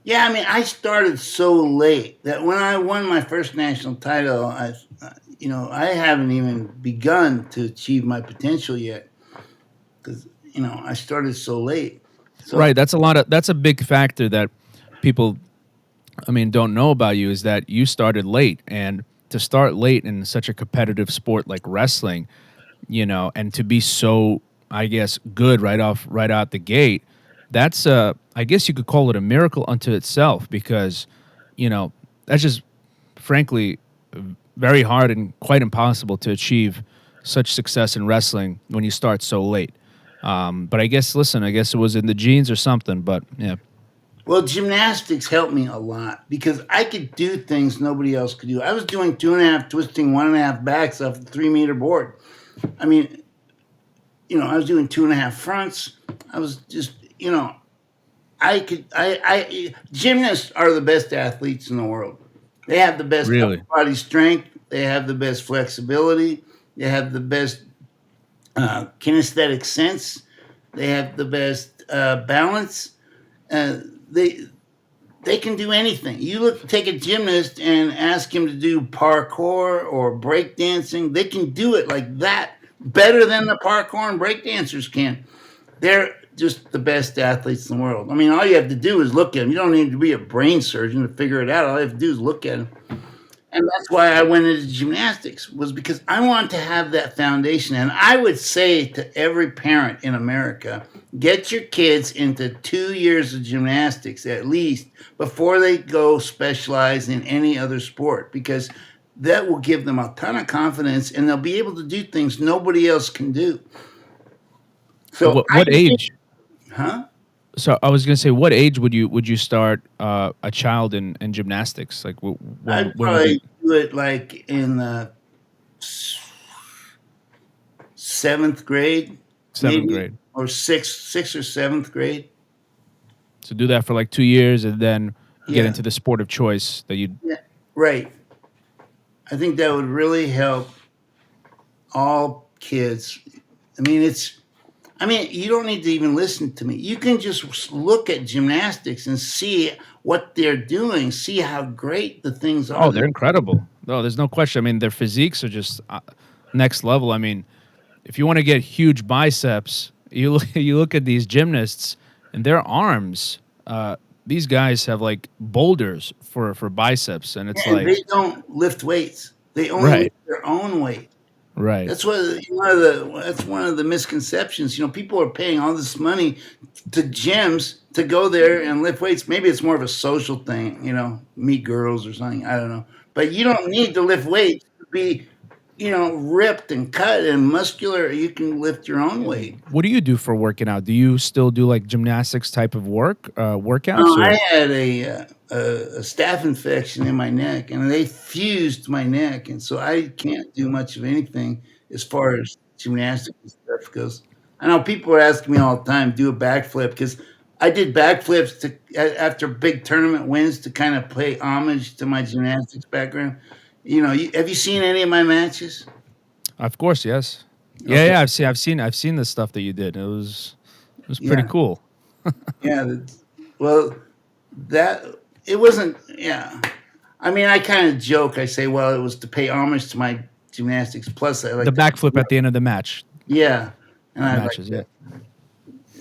Yeah, I mean, I started so late that when I won my first national title, I haven't even begun to achieve my potential yet because I started so late. So, Right. That's a big factor that people, don't know about you, is that you started late, and to start late in such a competitive sport like wrestling, and to be so, I guess, good right out the gate, that's I guess you could call it a miracle unto itself, because, that's just frankly very hard and quite impossible to achieve such success in wrestling when you start so late. But I guess it was in the genes or something, but yeah. well, gymnastics helped me a lot because I could do things nobody else could do. I was doing 2.5 twisting, 1.5 backs off the 3-meter board. I mean, I was doing 2.5 fronts. I was just, gymnasts are the best athletes in the world. They have the best Really? body strength. They have the best flexibility. They have the best kinesthetic sense. They have the best balance. They can do anything. Take a gymnast and ask him to do parkour or breakdancing. They can do it like that better than the parkour and breakdancers can. They're just the best athletes in the world. I mean, all you have to do is look at them. You don't need to be a brain surgeon to figure it out. All you have to do is look at them. And that's why I went into gymnastics, was because I wanted to have that foundation. And I would say to every parent in America, get your kids into 2 years of gymnastics at least before they go specialize in any other sport, because that will give them a ton of confidence and they'll be able to do things nobody else can do. So I What did, age? huh? So I was gonna say, what age would you start a child in gymnastics? Like I'd when would you probably do it like in the seventh grade, seventh maybe, grade? or sixth or seventh grade. So do that for like 2 years and then get Yeah, into the sport of choice that you. yeah, right. I think that would really help all kids. I mean, it's. I mean, you don't need to even listen to me. You can just look at gymnastics and see what they're doing. See how great the things are. Oh, they're incredible. No, there's no question. I mean, their physiques are just next level. I mean, if you want to get huge biceps, you look at these gymnasts and their arms. These guys have like boulders for biceps, and it's And they like don't lift weights. They only right, lift their own weight. right. That's one of the misconceptions. People are paying all this money to gyms to go there and lift weights. Maybe it's more of a social thing, meet girls or something. I don't know. But you don't need to lift weights to be, ripped and cut and muscular. You can lift your own weight. What do you do for working out? Do you still do like gymnastics type of workouts No, I or? had a staph infection in my neck, and they fused my neck, and so I can't do much of anything as far as gymnastics and stuff goes. I know people are asking me all the time, do a backflip, because I did backflips after big tournament wins to kind of pay homage to my gymnastics background. Have you seen any of my matches? Of course, yes. Yeah, Okay, yeah. I've seen the stuff that you did. It was pretty yeah, cool. yeah. Well, that it wasn't. Yeah, I mean, I kind of joke. I say, well, it was to pay homage to my gymnastics. Plus, I The like to, backflip at the end of the match yeah, and I like matches. Yeah.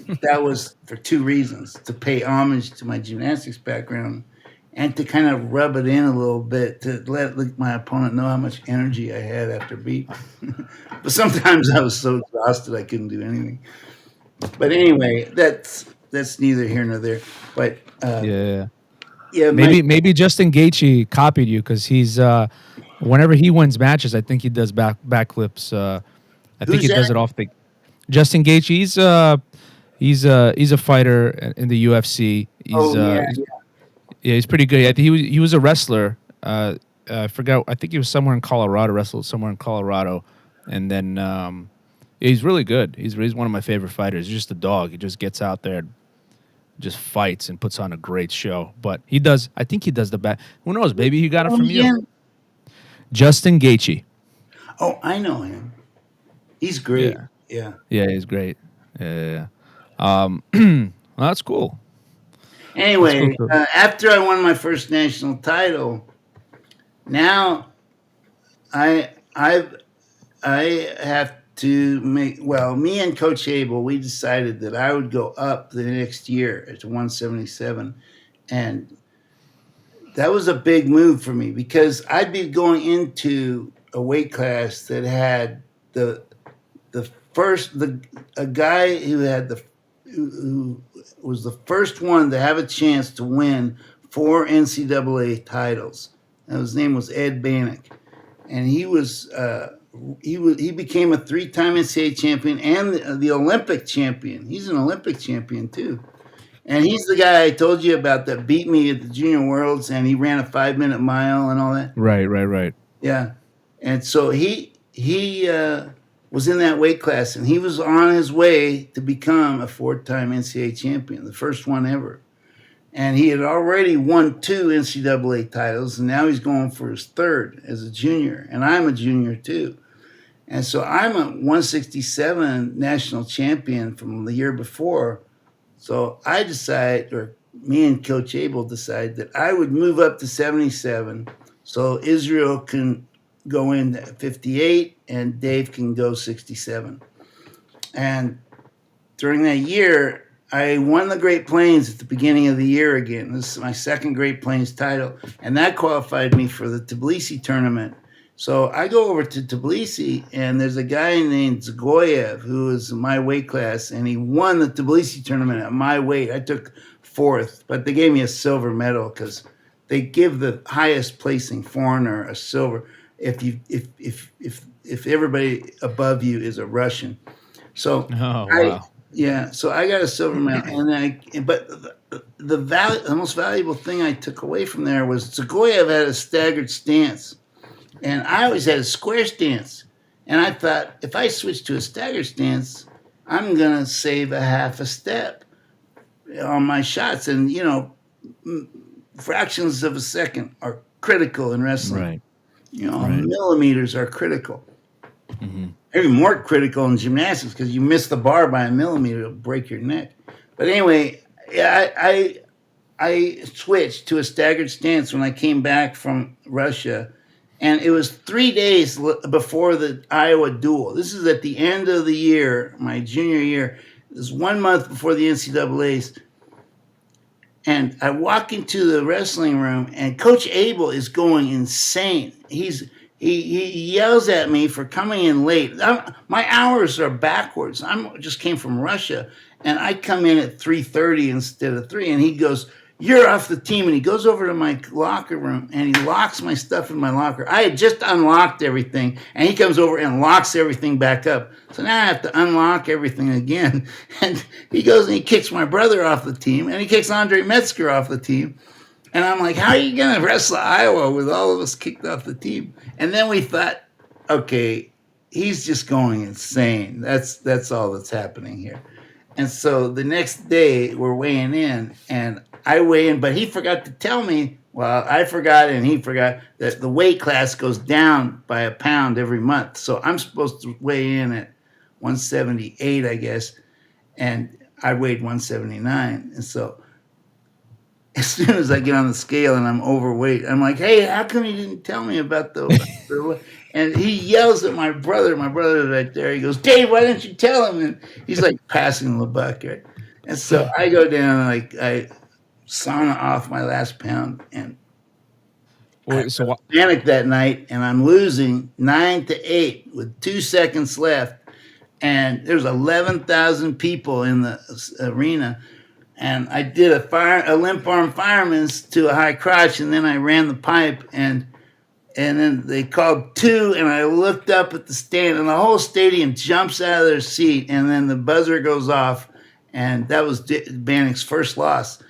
that. That was for two reasons: to pay homage to my gymnastics background, and to kind of rub it in a little bit to let my opponent know how much energy I had after beat. But sometimes I was so exhausted I couldn't do anything. But anyway, that's neither here nor there. But Yeah. yeah, my Maybe Justin Gaethje copied you because he's whenever he wins matches, I think he does backflips. I think who's he does that? it off the. Justin Gaethje, he's a fighter in the UFC. Oh yeah, Yeah, he's pretty good. I think he was a wrestler. I forgot. I think he was somewhere in Colorado. Wrestled somewhere in Colorado, and then yeah, he's really good. He's one of my favorite fighters. He's just a dog. He just gets out there, and just fights, and puts on a great show. But he does. I think he does the back. Who knows? Maybe he got it oh from you, yeah. Justin Gaethje. Oh, I know him. He's great. Yeah, Yeah. yeah, he's great. Yeah, well, that's cool. That's cool. Anyway, Too. after I won my first national title, now I I I have to make. Well, me and Coach Abel, we decided that I would go up the next year to 177, and that was a big move for me because I'd be going into a weight class that had the the first the a guy who was the first one to have a chance to win 4 NCAA titles. And his name was Ed Banach, and he became a 3-time NCAA champion and the Olympic champion. He's an Olympic champion too. And he's the guy I told you about that beat me at the Junior Worlds, and he ran a 5-minute mile and all that. Right, right, right. Yeah, and so he was in that weight class, and he was on his way to become a 4-time NCAA champion, the first one ever. And he had already won 2 NCAA titles, and now he's going for his third as a junior. And I'm a junior too. And so I'm a 167 national champion from the year before. So I decide, or me and Coach Abel decide that I would move up to 77 so Israel can go in at 58 and Dave can go 67. And during that year, I won the Great Plains at the beginning of the year again. This is my second Great Plains title, and that qualified me for the Tbilisi tournament. So I go over to Tbilisi, and there's a guy named Zagoyev who is in my weight class, and he won the Tbilisi tournament at my weight. I took fourth, but they gave me a silver medal because they give the highest placing foreigner a silver if everybody above you is a Russian. So Oh, wow. so I got a silver medal, but the most valuable thing I took away from there was Zagoyev had a staggered stance, and I always had a square stance, and I thought if I switch to a staggered stance, I'm gonna save a half a step on my shots, and fractions of a second are critical in wrestling. Right. Millimeters are critical. Mm-hmm. Maybe more critical in gymnastics because you miss the bar by a millimeter, it'll break your neck. But anyway, I switched to a staggered stance when I came back from Russia, and it was 3 days before the Iowa duel. This is at the end of the year, my junior year. It was 1 month before the NCAAs. And I walk into the wrestling room, and Coach Abel is going insane. He yells at me for coming in late. My hours are backwards. I just came from Russia, and I come in at 3:30 instead of 3. And he goes, "You're off the team." And he goes over to my locker room, and he locks my stuff in my locker. I had just unlocked everything, and he comes over and locks everything back up. So now I have to unlock everything again. And he goes and he kicks my brother off the team, and he kicks Andre Metzger off the team. And I'm like, how are you going to wrestle Iowa with all of us kicked off the team? And then we thought, okay, he's just going insane. That's all that's happening here. And so the next day we're weighing in, and I weigh in, but he forgot to tell me. Well, I forgot, and he forgot that the weight class goes down by a pound every month. So I'm supposed to weigh in at 178, I guess, and I weighed 179. And so as soon as I get on the scale and I'm overweight, I'm like, hey, how come you didn't tell me about the and he yells at my brother. My brother's right there. He goes, Dave, why didn't you tell him? And he's like passing the buck, right? And so I go down and I sauna off my last pound, and I panicked that night, and I'm losing 9-8 with 2 seconds left. And there's 11,000 people in the arena. And I did a limp arm fireman's to a high crotch, and then I ran the pipe, and then they called 2, and I looked up at the stand, and the whole stadium jumps out of their seat, and then the buzzer goes off, and that was Banach's first loss.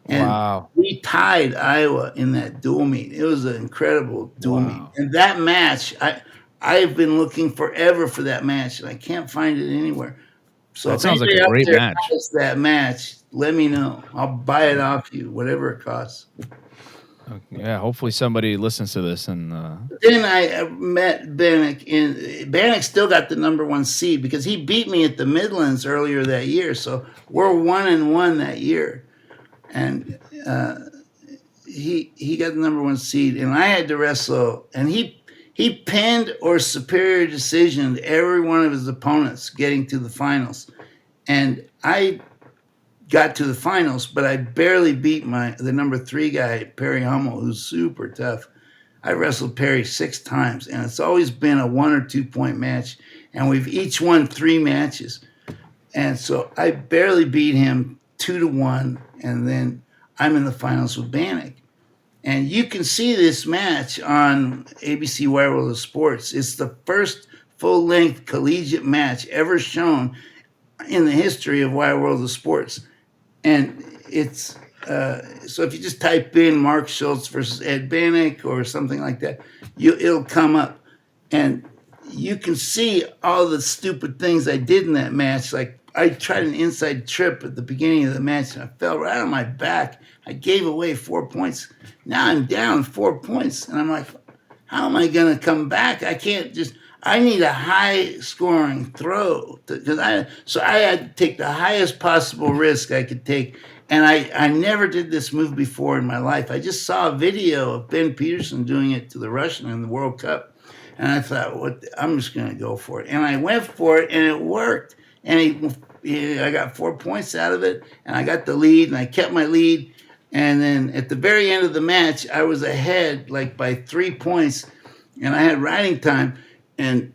And we tied Iowa in that dual meet. It was an incredible dual meet. And that match, I've been looking forever for that match, and I can't find it anywhere. So that sounds like a great match. That match, let me know. I'll buy it off you, whatever it costs. Yeah, hopefully somebody listens to this. And then I met Banach, and Banach still got the number 1 seed because he beat me at the Midlands earlier that year. So we're 1-1 that year, and he got the number 1 seed, and I had to wrestle, and he pinned or superior decisioned every one of his opponents getting to the finals. And I got to the finals, but I barely beat the number 3 guy, Perry Hummel, who's super tough. I wrestled Perry 6 times, and it's always been a 1 or 2 point match, and we've each won 3 matches. And so I barely beat him 2-1, and then I'm in the finals with Banach. And you can see this match on ABC Wide World of Sports. It's the first full-length collegiate match ever shown in the history of Wide World of Sports. And it's so if you just type in Mark Schultz versus Ed Banach or something like that, it'll come up. And you can see all the stupid things I did in that match. Like I tried an inside trip at the beginning of the match, and I fell right on my back. I gave away 4 points. Now I'm down 4 points, and I'm like, how am I going to come back? I can't I need a high-scoring throw. So I had to take the highest possible risk I could take, and I never did this move before in my life. I just saw a video of Ben Peterson doing it to the Russian in the World Cup, and I thought, I'm just going to go for it. And I went for it, and it worked. And I got 4 points out of it, and I got the lead, and I kept my lead. And then at the very end of the match, I was ahead like by 3 points, and I had riding time. And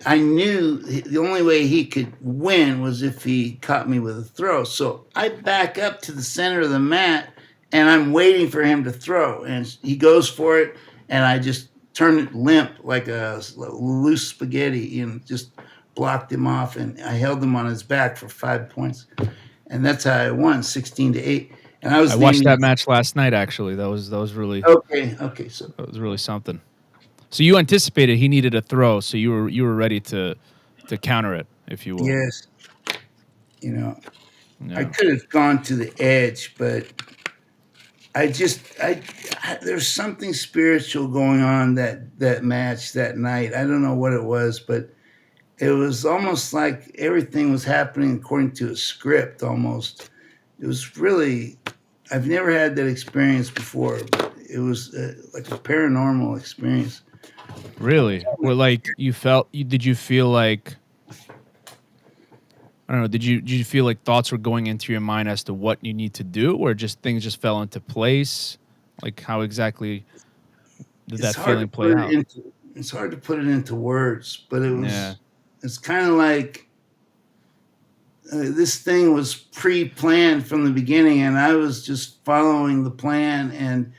I knew the only way he could win was if he caught me with a throw. So I back up to the center of the mat, and I'm waiting for him to throw. And he goes for it, and I just turned it limp like a loose spaghetti and just blocked him off. And I held him on his back for 5 points. And that's how I won, 16-8. And I watched that match last night. Actually, that was really okay. So that was really something. So you anticipated he needed a throw, so you were ready to counter it, if you will. Yes, I could have gone to the edge, but there's something spiritual going on that match that night. I don't know what it was, but it was almost like everything was happening according to a script. Almost, it was really. I've never had that experience before. But it was like a paranormal experience. Really? Well, like did you feel like, I don't know, did you feel like thoughts were going into your mind as to what you need to do, or just things just fell into place? Like, how exactly did that feeling play out? It's hard to put it into words, but it's kind of like this thing was pre-planned from the beginning, and I was just following the plan, and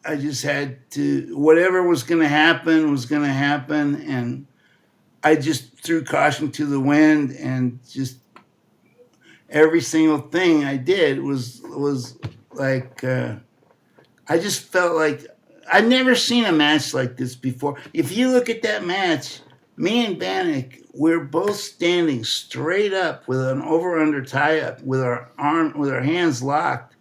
I just had to, whatever was going to happen, and I just threw caution to the wind, and just every single thing I did was like, I just felt like I'd never seen a match like this before. If you look at that match, me and Banach, we're both standing straight up with an over-under tie-up, with our hands locked.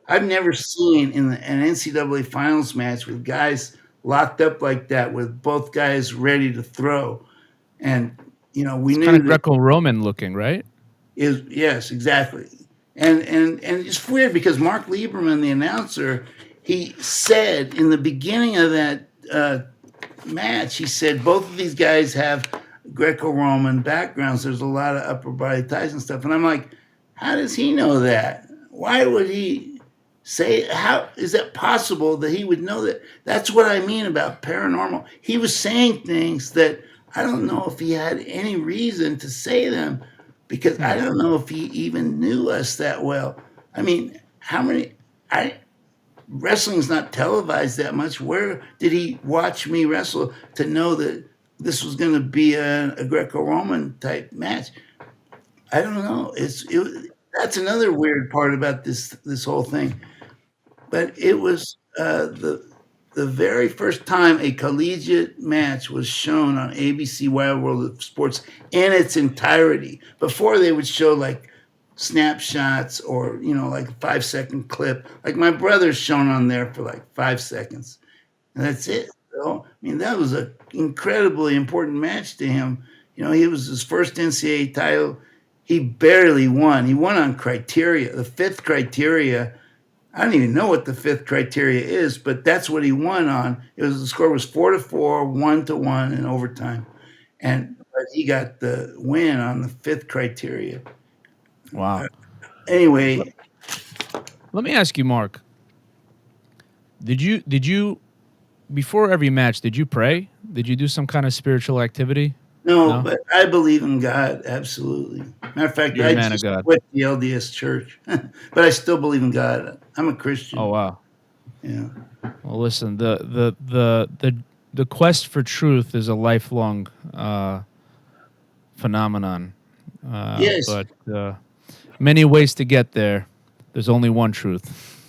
I've never seen in an NCAA finals match with guys locked up like that, with both guys ready to throw. And, we knew kind of Greco-Roman looking, right? Yes, exactly. And it's weird because Mark Lieberman, the announcer, he said in the beginning of that match, he said both of these guys have Greco-Roman backgrounds. There's a lot of upper body ties and stuff. And I'm like, how does he know that? Why would he say, how is that possible that he would know that? That's what I mean about paranormal. He was saying things that I don't know if he had any reason to say them, because I don't know if he even knew us that well. I mean, wrestling's not televised that much. Where did he watch me wrestle to know that this was going to be a Greco-Roman type match? I don't know. That's another weird part about this whole thing. But it was the very first time a collegiate match was shown on ABC Wild World of Sports in its entirety. Before, they would show like snapshots or, like a 5-second clip. Like my brother's shown on there for like 5 seconds. And that's it. So, I mean, that was an incredibly important match to him. He was his first NCAA title. He barely won. He won on criteria. The fifth criteria, I don't even know what the fifth criteria is, but that's what he won on. The score was 4-4, 1-1 in overtime. But he got the win on the fifth criteria. Wow. Anyway, let me ask you, Mark. Did you before every match, did you pray? Did you do some kind of spiritual activity? No, but I believe in God, absolutely. Matter of fact, I just quit the LDS church, but I still believe in God. I'm a Christian. Oh wow. Yeah. Well, listen, the quest for truth is a lifelong phenomenon. Yes. But many ways to get there. There's only one truth.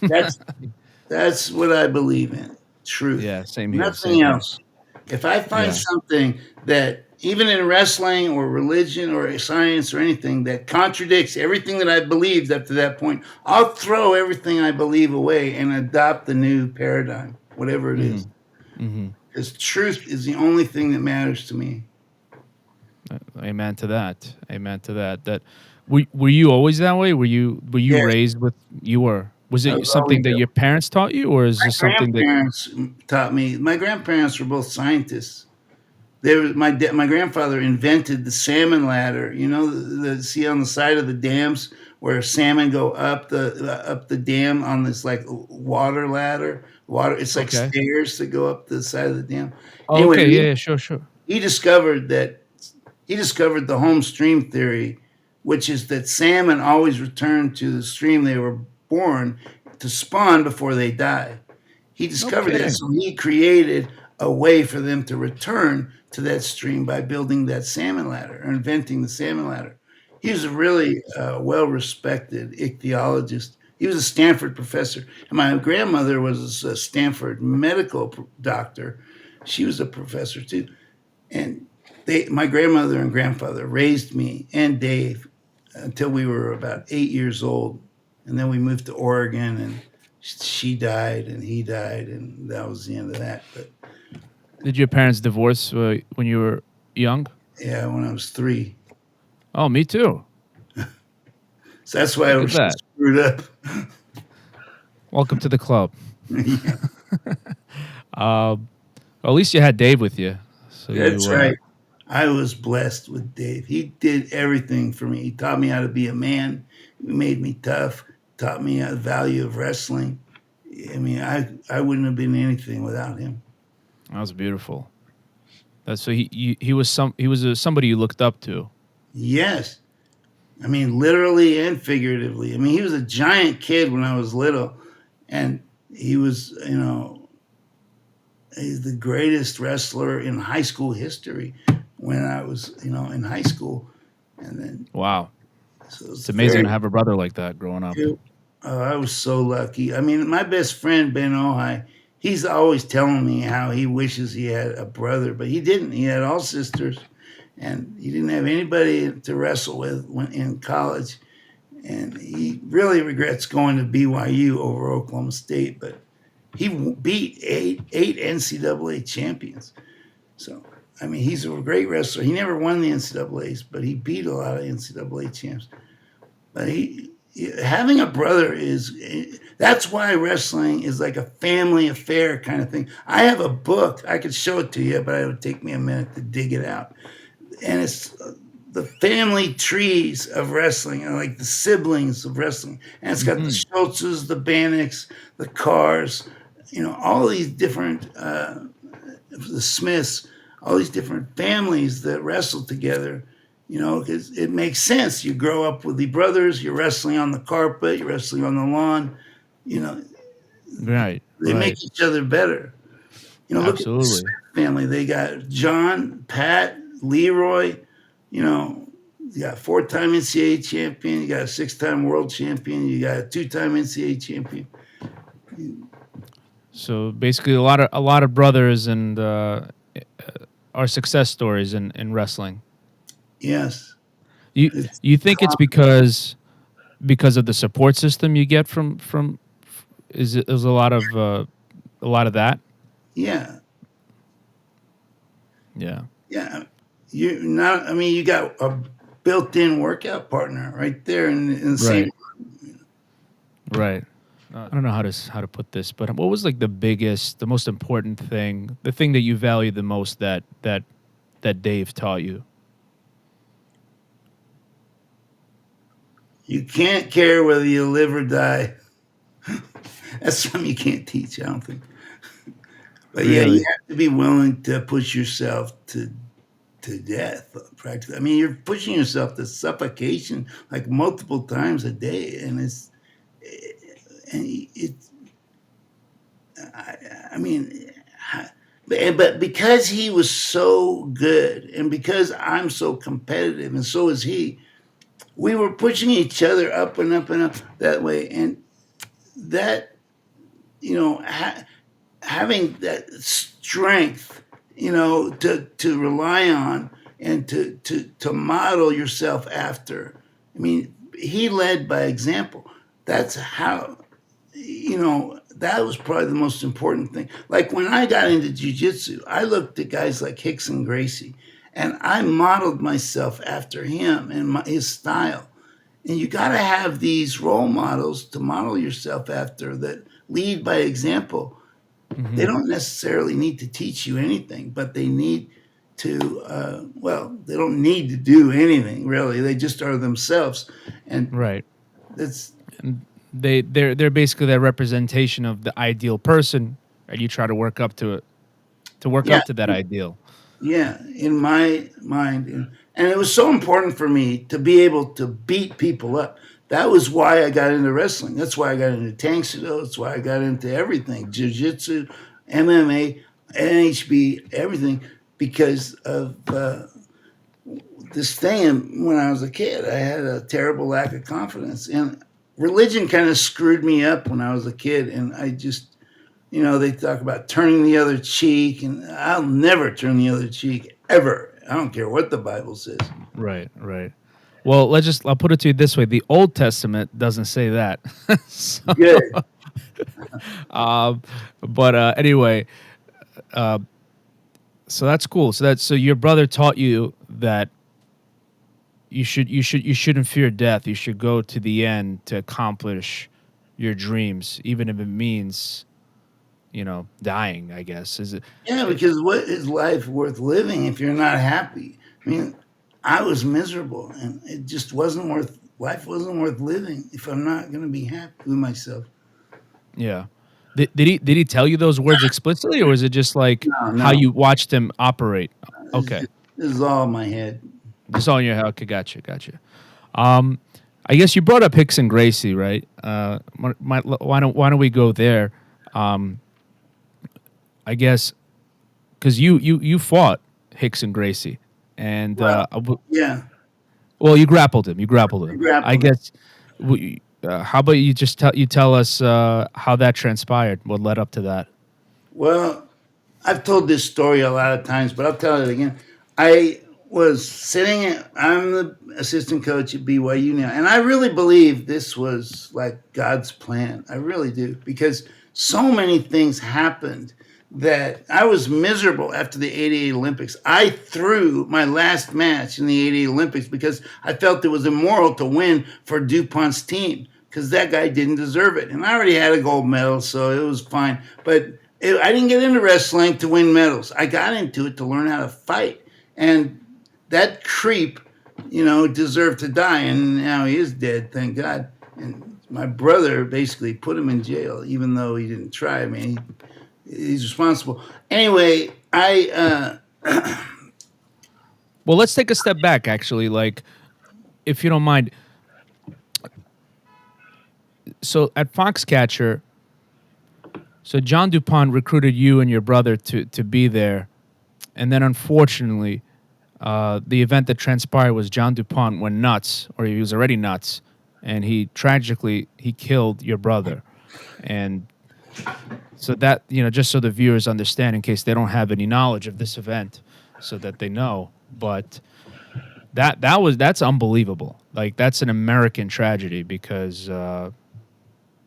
That's what I believe in. Truth. Yeah, same here. Nothing else. If I find something that, even in wrestling or religion or science or anything, that contradicts everything that I believed up to that point, I'll throw everything I believe away and adopt the new paradigm, whatever it is. Because truth is the only thing that matters to me. Amen to that. Amen to that. That were you always that way? Were you raised with Was it something that your parents taught you, or is this something that my grandparents taught me? My grandparents were both scientists. My grandfather invented the salmon ladder. You know, the see on the side of the dams where salmon go up the dam on this like water ladder. Water, it's like Okay. stairs that go up the side of the dam. Oh, Anyway, okay. Yeah, yeah, sure, sure. he discovered that he discovered the home stream theory, which is that salmon always return to the stream they were born to spawn before they die. He No discovered that, kidding. so he created a way for them to return to that stream by building that salmon ladder or inventing the salmon ladder. He was a really well respected ichthyologist. He was a Stanford professor. And my grandmother was a Stanford medical doctor. She was a professor too. And my grandmother and grandfather raised me and Dave until we were about 8 years old. And then we moved to Oregon, and she died and he died, and that was the end of that. But Did your parents divorce when you were young? yeah, when I was 3. Oh, me too. So that's why I Look at was that. screwed up. Welcome to the club. Yeah, At least you had Dave with you. So that's you, right. I was blessed with Dave. He did everything for me. He taught me how to be a man. He made me tough. Taught me the value of wrestling. I mean, I wouldn't have been anything without him. that was beautiful. That's so he was somebody you looked up to. Yes. I mean, literally and figuratively. I mean, he was a giant kid when I was little, and he was, he's the greatest wrestler in high school history when I was, in high school. And then, Wow, so it was it's amazing very, to have a brother like that growing up. I was so lucky. I mean, my best friend, Ben Ojai, he's always telling me how he wishes he had a brother, but he didn't. He had all sisters, and he didn't have anybody to wrestle with when in college. And he really regrets going to BYU over Oklahoma State, but he beat eight NCAA champions. So, I mean, he's a great wrestler. He never won the NCAAs, but he beat a lot of NCAA champs. But having a brother that's why wrestling is like a family affair kind of thing. I have a book. I could show it to you, but it would take me a minute to dig it out. And it's the family trees of wrestling, and like the siblings of wrestling. And it's got the Schultzes, the Banachs, the Cars, all these different, the Smiths, all these different families that wrestle together, because it makes sense. You grow up with the brothers, you're wrestling on the carpet, you're wrestling on the lawn, Right, they make right, each other better. Look at the absolutely. Smith family. They got John, Pat, Leroy, you got 4-time NCAA champion, you got a 6-time world champion, you got a 2-time NCAA champion. So basically, a lot of brothers and are success stories in wrestling. Yes. You It's you think it's because of the support system you get from is a lot of that? yeah. Yeah. Yeah. You got a built-in workout partner right there in the same. Right. Right. I don't know how to put this, but what was like the most important thing, the thing that you value the most that Dave taught you? You can't care whether you live or die. That's something you can't teach, I don't think. But yeah, you Really? have to be willing to push yourself to death, practically. I mean, you're pushing yourself to suffocation like multiple times a day, and it's. I mean, but because he was so good, and because I'm so competitive, and so is he, we were pushing each other up and up and up that way, and that having that strength, to rely on and to model yourself after. I mean, he led by example. That's how, that was probably the most important thing. Like when I got into jiu-jitsu, I looked at guys like Rickson Gracie, and I modeled myself after him and his style. And you got to have these role models to model yourself after that lead by example. They Hmm. don't necessarily need to teach you anything, but they need to, well, they don't need to do anything really. They just are themselves, and Right. that's They're basically that representation of the ideal person, and you try to work up to it, to work yeah, up to that ideal. yeah. In my mind, and it was so important for me to be able to beat people up. That was why I got into wrestling. That's why I got into tank judo. That's why I got into everything: jiu-jitsu, MMA, NHB, everything, because of this thing. When I was a kid, I had a terrible lack of confidence, and religion kind of screwed me up when I was a kid. And I just, they talk about turning the other cheek, and I'll never turn the other cheek ever. I don't care what the Bible says. Right, right. Well, I'll put it to you this way: the Old Testament doesn't say that. So, Good. but anyway, so that's cool. So your brother taught you that you shouldn't fear death. You should go to the end to accomplish your dreams, even if it means, dying. I guess is it. Yeah, it because what is life worth living if you're not happy? I mean, I was miserable, and it just wasn't worth. Life wasn't worth living if I'm not going to be happy with myself. yeah. Did he tell you those words explicitly, or was it just like No, how no, you watched him operate? Okay. this is all in my head. Just on your head. Okay, gotcha. Um, I guess you brought up Rickson Gracie, right? Why don't we go there? Um, I guess because you fought Rickson Gracie, and Well, yeah, well, you grappled him. You grappled him. I grappling. guess. How about you just tell us how that transpired? What led up to that? Well, I've told this story a lot of times, but I'll tell it again. I was I'm the assistant coach at BYU now, and I really believe this was like God's plan. I really do, because so many things happened that I was miserable after the '88 Olympics. I threw my last match in the '88 Olympics because I felt it was immoral to win for Dupont's team because that guy didn't deserve it. And I already had a gold medal, so it was fine. But I didn't get into wrestling to win medals. I got into it to learn how to fight. And that creep, deserved to die. And now he is dead, thank God. And my brother basically put him in jail, even though he didn't try. I mean, he's responsible. Anyway, Well, let's take a step back. Actually, like, if you don't mind. So at Foxcatcher, so John Dupont recruited you and your brother to be there, and then unfortunately, the event that transpired was John Dupont went nuts, or he was already nuts, and he tragically killed your brother, and so that just so the viewers understand, in case they don't have any knowledge of this event, so that they know, but that's unbelievable. Like, that's an American tragedy because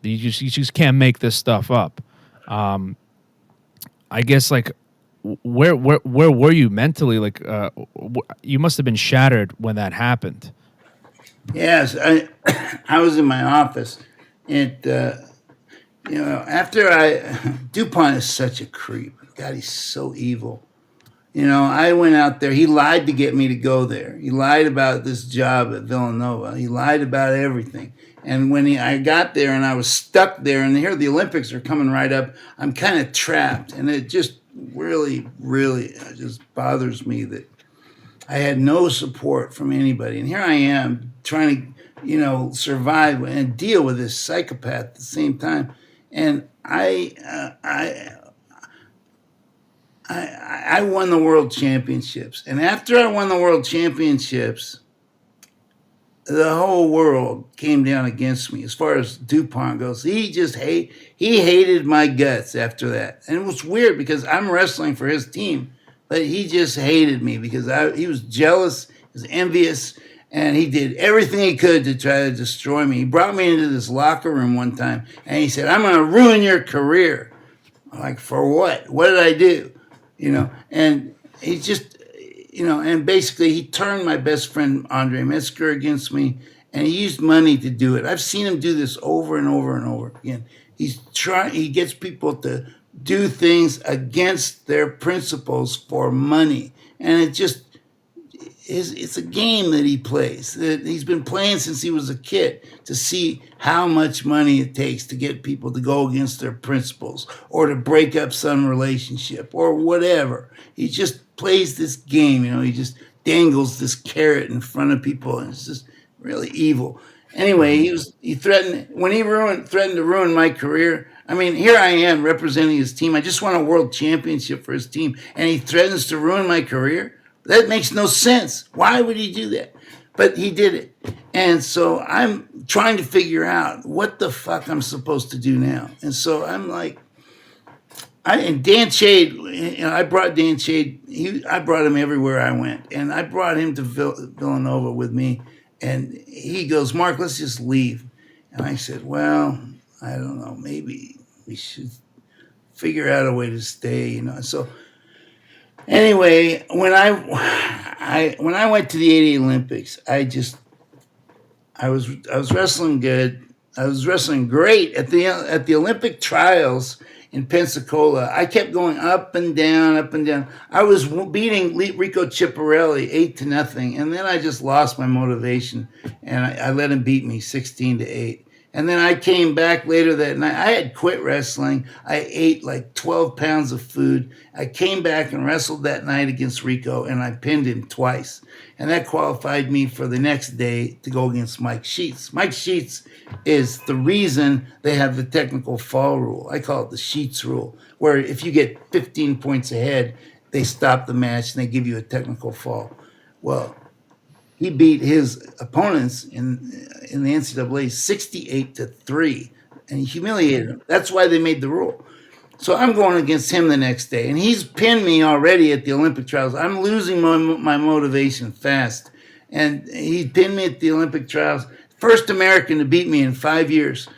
you just can't make this stuff up. I guess, like, where were you mentally? Like, you must have been shattered when that happened. yes, I was in my office. And, after Dupont is such a creep. God, he's so evil. I went out there. He lied to get me to go there. He lied about this job at Villanova. He lied about everything. And when I got there and I was stuck there, and here the Olympics are coming right up, I'm kind of trapped. And it just really, really just bothers me that I had no support from anybody. And here I am trying to, survive and deal with this psychopath at the same time. And I won the world championships. And after I won the world championships, the whole world came down against me as far as Dupont goes. He hated my guts after that. And it was weird because I'm wrestling for his team, but he just hated me because he was jealous, he was envious, and he did everything he could to try to destroy me. He brought me into this locker room one time and he said, "I'm going to ruin your career." I'm like, "For what? What did I do?" And he just, and basically he turned my best friend Andre Metzger against me, and he used money to do it. I've seen him do this over and over and over again. He gets people to do things against their principles for money. and it's a game that he plays that he's been playing since he was a kid to see how much money it takes to get people to go against their principles or to break up some relationship or whatever. He just plays this game, he just dangles this carrot in front of people, and it's just really evil. Anyway, he threatened when he threatened to ruin my career. I mean, here I am representing his team. I just won a world championship for his team, and he threatens to ruin my career. That makes no sense. Why would he do that? But he did it. And so I'm trying to figure out what the fuck I'm supposed to do now. And so I'm like, Dan Shade, I brought Dan Shade. I brought him everywhere I went. And I brought him to Villanova with me. And he goes, Mark, let's just leave. And I said, well, I don't know. Maybe we should figure out a way to stay, So anyway, when I went to the '80 Olympics, I was wrestling good. I was wrestling great at the Olympic trials in Pensacola. I kept going up and down, up and down. I was beating Rico Chiapparelli 8-0, and then I just lost my motivation, and I let him beat me 16-8. And then I came back later that night. I had quit wrestling. I ate like 12 pounds of food. I came back and wrestled that night against Rico, and I pinned him twice. And that qualified me for the next day to go against Mike Sheets. Mike Sheets is the reason they have the technical fall rule. I call it the Sheets rule, where if you get 15 points ahead, they stop the match and they give you a technical fall. Well, he beat his opponents in the NCAA 68-3, and he humiliated him. That's why they made the rule. So I'm going against him the next day, and he's pinned me already at the Olympic trials. I'm losing my motivation fast, and he pinned me at the Olympic trials. First American to beat me in 5 years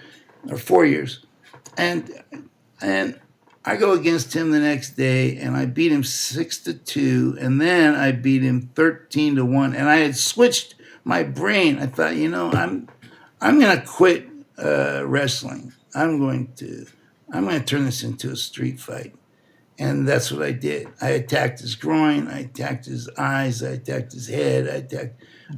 or 4 years, and I go against him the next day, and I beat him 6-2, and then I beat him 13-1. And I had switched my brain. I thought, I'm going to quit wrestling. I'm going to turn this into a street fight, and that's what I did. I attacked his groin. I attacked his eyes. I attacked his head.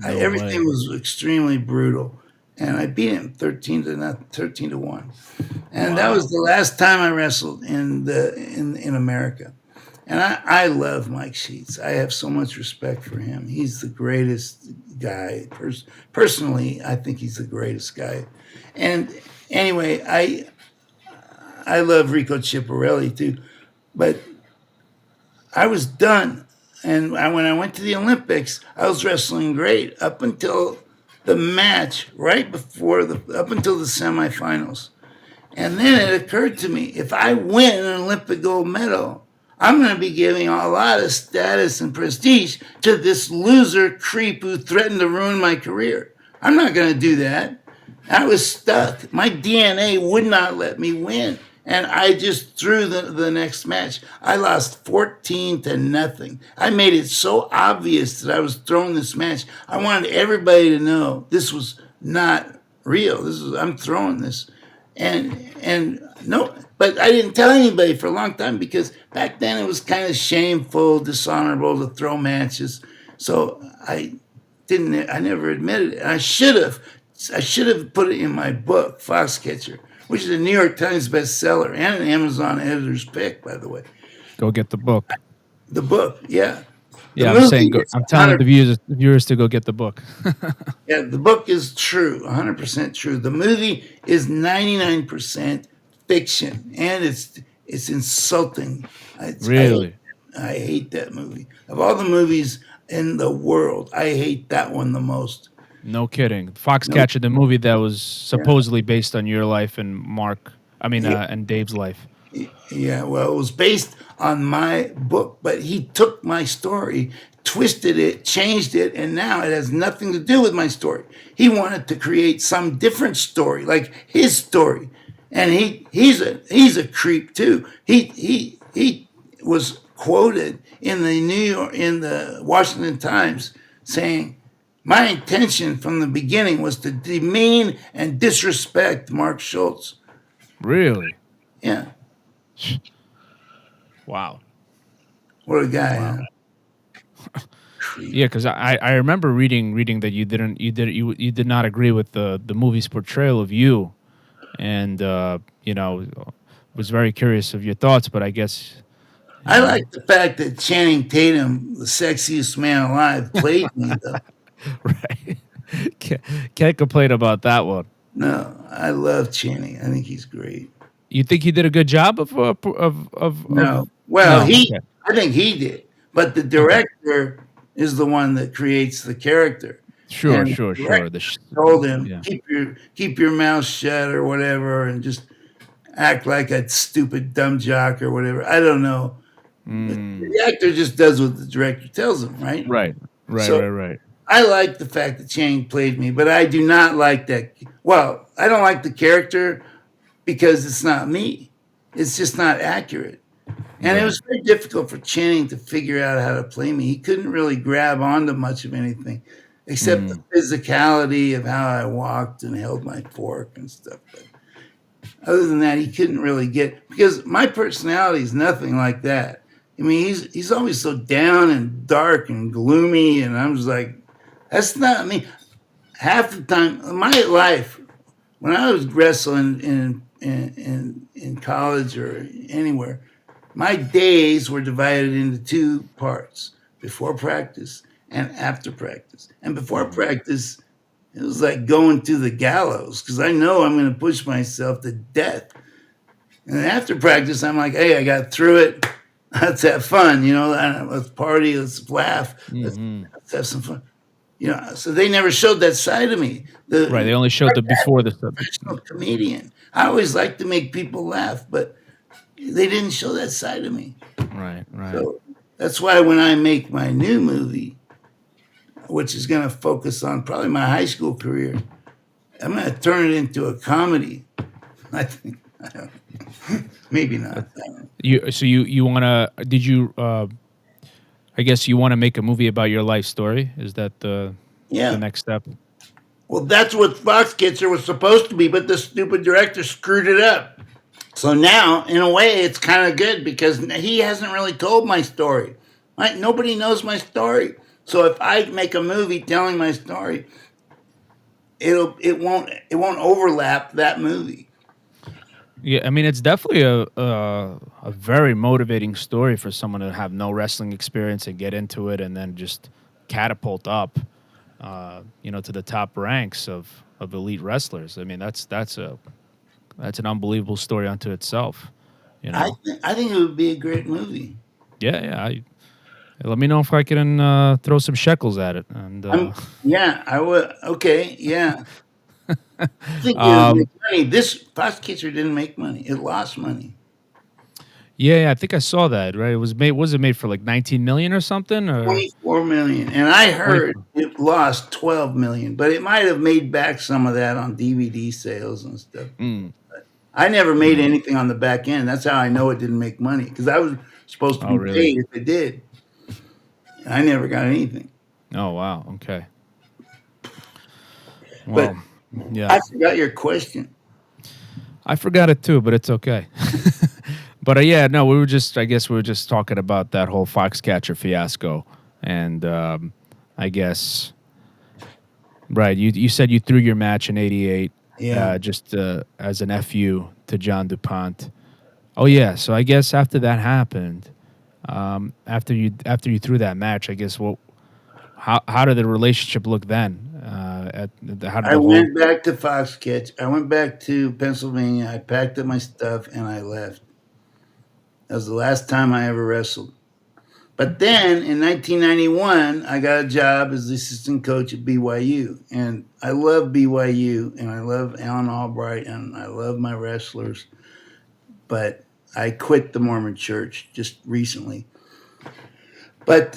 Everything was extremely brutal. And I beat him 13-1, and that was the last time I wrestled in America. And I love Mike Sheets. I have so much respect for him. He's the greatest guy. Personally, I think he's the greatest guy. And anyway, I love Rico Chiapparelli too, but I was done. And when I went to the Olympics, I was wrestling great up until the match up until the semifinals. And then it occurred to me, if I win an Olympic gold medal, I'm going to be giving a lot of status and prestige to this loser creep who threatened to ruin my career. I'm not going to do that. I was stuck. My DNA would not let me win. And I just threw the next match. I lost 14-0. I made it so obvious that I was throwing this match. I wanted everybody to know this was not real. I'm throwing this. And no, but I didn't tell anybody for a long time because back then it was kind of shameful, dishonorable to throw matches. So I never admitted it. I should have put it in my book, Foxcatcher, which is a New York Times bestseller and an Amazon editor's pick, by the way. Go get the book. The book, yeah. Yeah, I'm telling the viewers to go get the book. Yeah, the book is true, 100% true. The movie is 99% fiction, and it's insulting. Really? I hate that movie. Of all the movies in the world, I hate that one the most. No kidding. Foxcatcher, the movie that was supposedly based on your life and and Dave's life. Yeah, well, it was based on my book, but he took my story, twisted it, changed it, and now it has nothing to do with my story. He wanted to create some different story, like his story, and he's a creep too. He was quoted in the Washington Times saying, "My intention from the beginning was to demean and disrespect Mark Schultz." Really? Yeah. Wow. What a guy, wow. Huh? Creep. Yeah, because I remember reading that you did not agree with the movie's portrayal of you, and was very curious of your thoughts. But I guess I like the fact that Channing Tatum, the sexiest man alive, played me though. right. can't, can't complain about that one. No, I love Channing. I think he's great. You think he did a good job of? No, well, No, okay, I think he did, but the okay, director is the one that creates the character, sure, and sure, the director sure. told him Yeah. keep your mouth shut or whatever, and just act like a stupid dumb jock or whatever. I don't know. Mm, The actor just does what the director tells him, right? right, right, So right, right. I like the fact that Chang played me, but I do not like that. Well, I don't like the character because it's not me. It's just not accurate. And it Right. was very difficult for Channing to figure out how to play me. He couldn't really grab onto much of anything except the Mm, physicality of how I walked and held my fork and stuff. But other than that, he couldn't really get because my personality is nothing like that. I mean, he's always so down and dark and gloomy, and I'm just like, that's not me. Half the time, my life when I was wrestling in college or anywhere, my days were divided into two parts: before practice and after practice. And before mm, practice, it was like going to the gallows because I know I'm going to push myself to death. And after practice, I'm like, hey, I got through it. Let's have fun, let's party, let's laugh, mhm. let's have some fun. So they never showed that side of me. Right. They The only showed the before the stuff. professional comedian. I always like to make people laugh, but they didn't show that side of me. Right. Right. So that's why when I make my new movie, which is going to focus on probably my high school career, I'm going to turn it into a comedy. I think. I don't know. Maybe not. I don't know. You wanna? Did you? I guess you want to make a movie about your life story. Is that the Yeah. next step? Well, that's what Foxcatcher was supposed to be, but the stupid director screwed it up. So now, in a way, it's kind of good because he hasn't really told my story. Right? Nobody knows my story. So if I make a movie telling my story, it won't overlap that movie. Yeah, I mean, it's definitely a very motivating story for someone to have no wrestling experience and get into it, and then just catapult up, to the top ranks of elite wrestlers. I mean, that's an unbelievable story unto itself. You I know. I think it would be a great movie. Yeah, yeah. Let me know if I can throw some shekels at it. And Yeah, I would. Okay, yeah. I think it would make um, money. This Foxcatcher didn't make money. It lost money. yeah, yeah, I think I saw that. Right, it was made. Was it made for like 19 million or something? Or 24 million. And I 20? heard it lost 12 million, but it might have made back some of that on DVD sales and stuff. Mm, I never made right. anything on the back end. That's how I know it didn't make money because I was supposed to Oh, be really? paid if it did. I never got anything. Oh, wow. Okay. But Well, yeah. I forgot your question. I forgot it too, but it's okay. But yeah, no, I guess we were just talking about that whole Foxcatcher fiasco, and I guess right. You said you threw your match in '88, Yeah. just as an fu to John Dupont. Oh yeah, so I guess after that happened, after you threw that match, I guess how did the relationship look then? How did I the whole went back to Foxcatcher. I went back to Pennsylvania. I packed up my stuff and I left. That was the last time I ever wrestled. But then in 1991, I got a job as the assistant coach at BYU. And I love BYU and I love Alan Albright and I love my wrestlers. But I quit the Mormon church just recently. But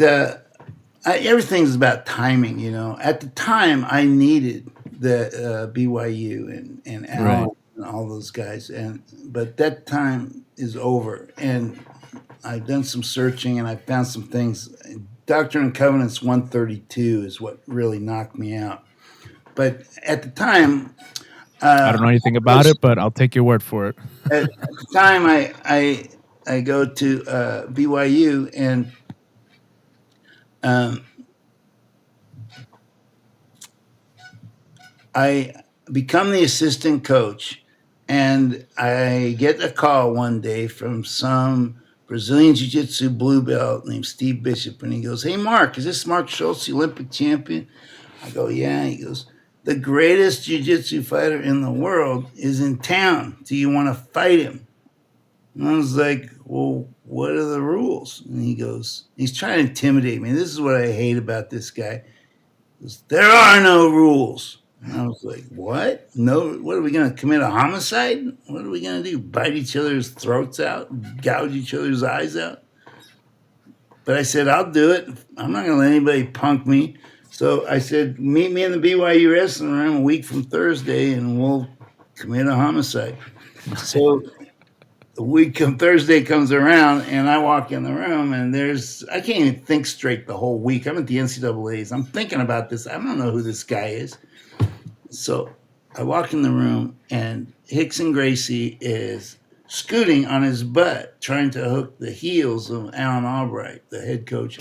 everything's about timing, At the time, I needed the BYU and Alan right? and all those guys. But that time is over. And I've done some searching and I found some things. Doctrine and Covenants 132 is what really knocked me out. But at the time, I uh, don't know anything about it, but I'll take your word for it. at the time I go to BYU and Um, I become the assistant coach, and I get a call one day from some Brazilian jiu-jitsu blue belt named Steve Bishop, and he goes, "Hey, Mark, is this Mark Schultz, the Olympic champion?" I go, "Yeah." He goes, "The greatest jiu-jitsu fighter in the world is in town. Do you want to fight him?" And I was like, "Well, what are the rules?" And he goes, he's trying to intimidate me. This is what I hate about this guy. He goes, "There are no rules." And I was like, "What? No, what are we going to commit a homicide? What are we going to do? Bite each other's throats out? Gouge each other's eyes out?" But I said, "I'll do it. I'm not going to let anybody punk me." So I said, "Meet me in the BYU wrestling room a week from Thursday and we'll commit a homicide." So the week of Thursday comes around and I walk in the room and I can't even think straight the whole week. I'm at the NCAAs. I'm thinking about this. I don't know who this guy is. So I walk in the room and Rickson Gracie is scooting on his butt, trying to hook the heels of Alan Albright, the head coach.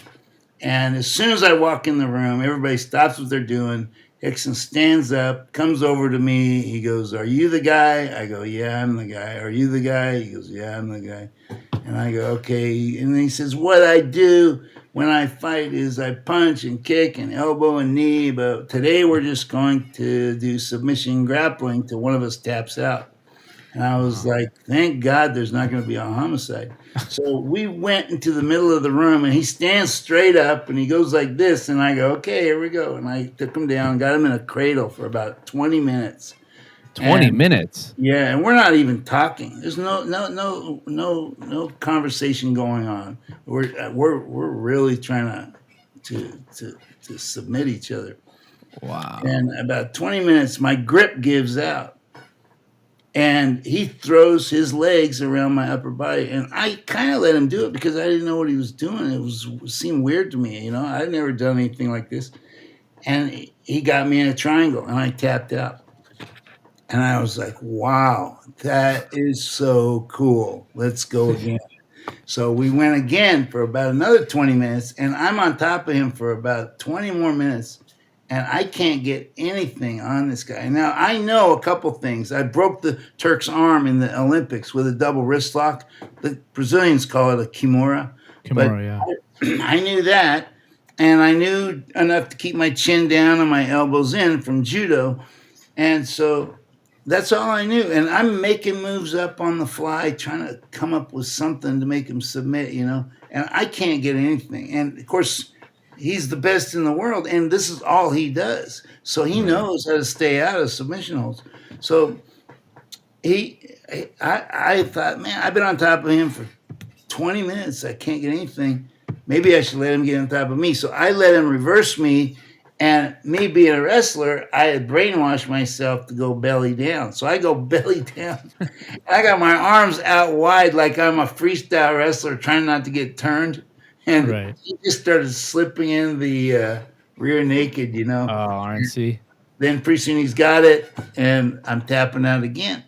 And as soon as I walk in the room, everybody stops what they're doing. Rickson stands up, comes over to me. He goes, "Are you the guy?" I go, "Yeah, I'm the guy." "Are you the guy?" He goes, "Yeah, I'm the guy." And I go, "Okay." And then he says, "What I do when I fight is I punch and kick and elbow and knee, but today we're just going to do submission grappling till one of us taps out." And I was like, "Thank God there's not going to be a homicide." So we went into the middle of the room and he stands straight up and he goes like this. And I go, "Okay, here we go." And I took him down, got him in a cradle for about 20 minutes. 20 And minutes. yeah, and we're not even talking. There's no conversation going on. We're really trying to submit each other. Wow. And about 20 minutes, my grip gives out. And he throws his legs around my upper body, and I kind of let him do it because I didn't know what he was doing. It seemed weird to me, I'd never done anything like this. And he got me in a triangle, and I tapped out. And I was like, "Wow, that is so cool. Let's go again." So we went again for about another 20 minutes, and I'm on top of him for about 20 more minutes. And I can't get anything on this guy. Now, I know a couple things. I broke the Turk's arm in the Olympics with a double wrist lock. The Brazilians call it a kimura. But Kimura, yeah. I knew that, and I knew enough to keep my chin down and my elbows in from judo. And so that's all I knew. And I'm making moves up on the fly, trying to come up with something to make him submit, and I can't get anything. And of course, he's the best in the world, and this is all he does. So he knows how to stay out of submission holds. So I thought, man, I've been on top of him for 20 minutes. I can't get anything. Maybe I should let him get on top of me. So I let him reverse me. And me being a wrestler, I had brainwashed myself to go belly down. So I go belly down. I got my arms out wide like I'm a freestyle wrestler trying not to get turned. And Right. he just started slipping in the rear naked, Oh, RNC. Then pretty soon he's got it, and I'm tapping out again.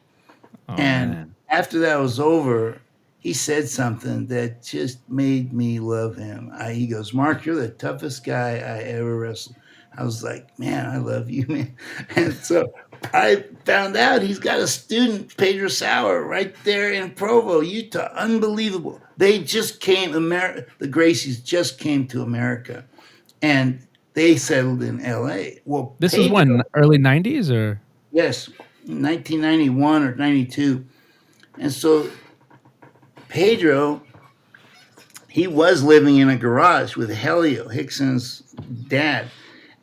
Oh, And man. after that was over, he said something that just made me love him. He goes, "Mark, you're the toughest guy I ever wrestled." I was like, "Man, I love you, man." And so I found out he's got a student, Pedro Sauer, right there in Provo, Utah. Unbelievable. They just came, the Gracies just came to America, and they settled in L.A. Well, This is Pedro, when? Early 90s or? yes, 1991 or 92. And so Pedro, he was living in a garage with Helio, Rickson's dad.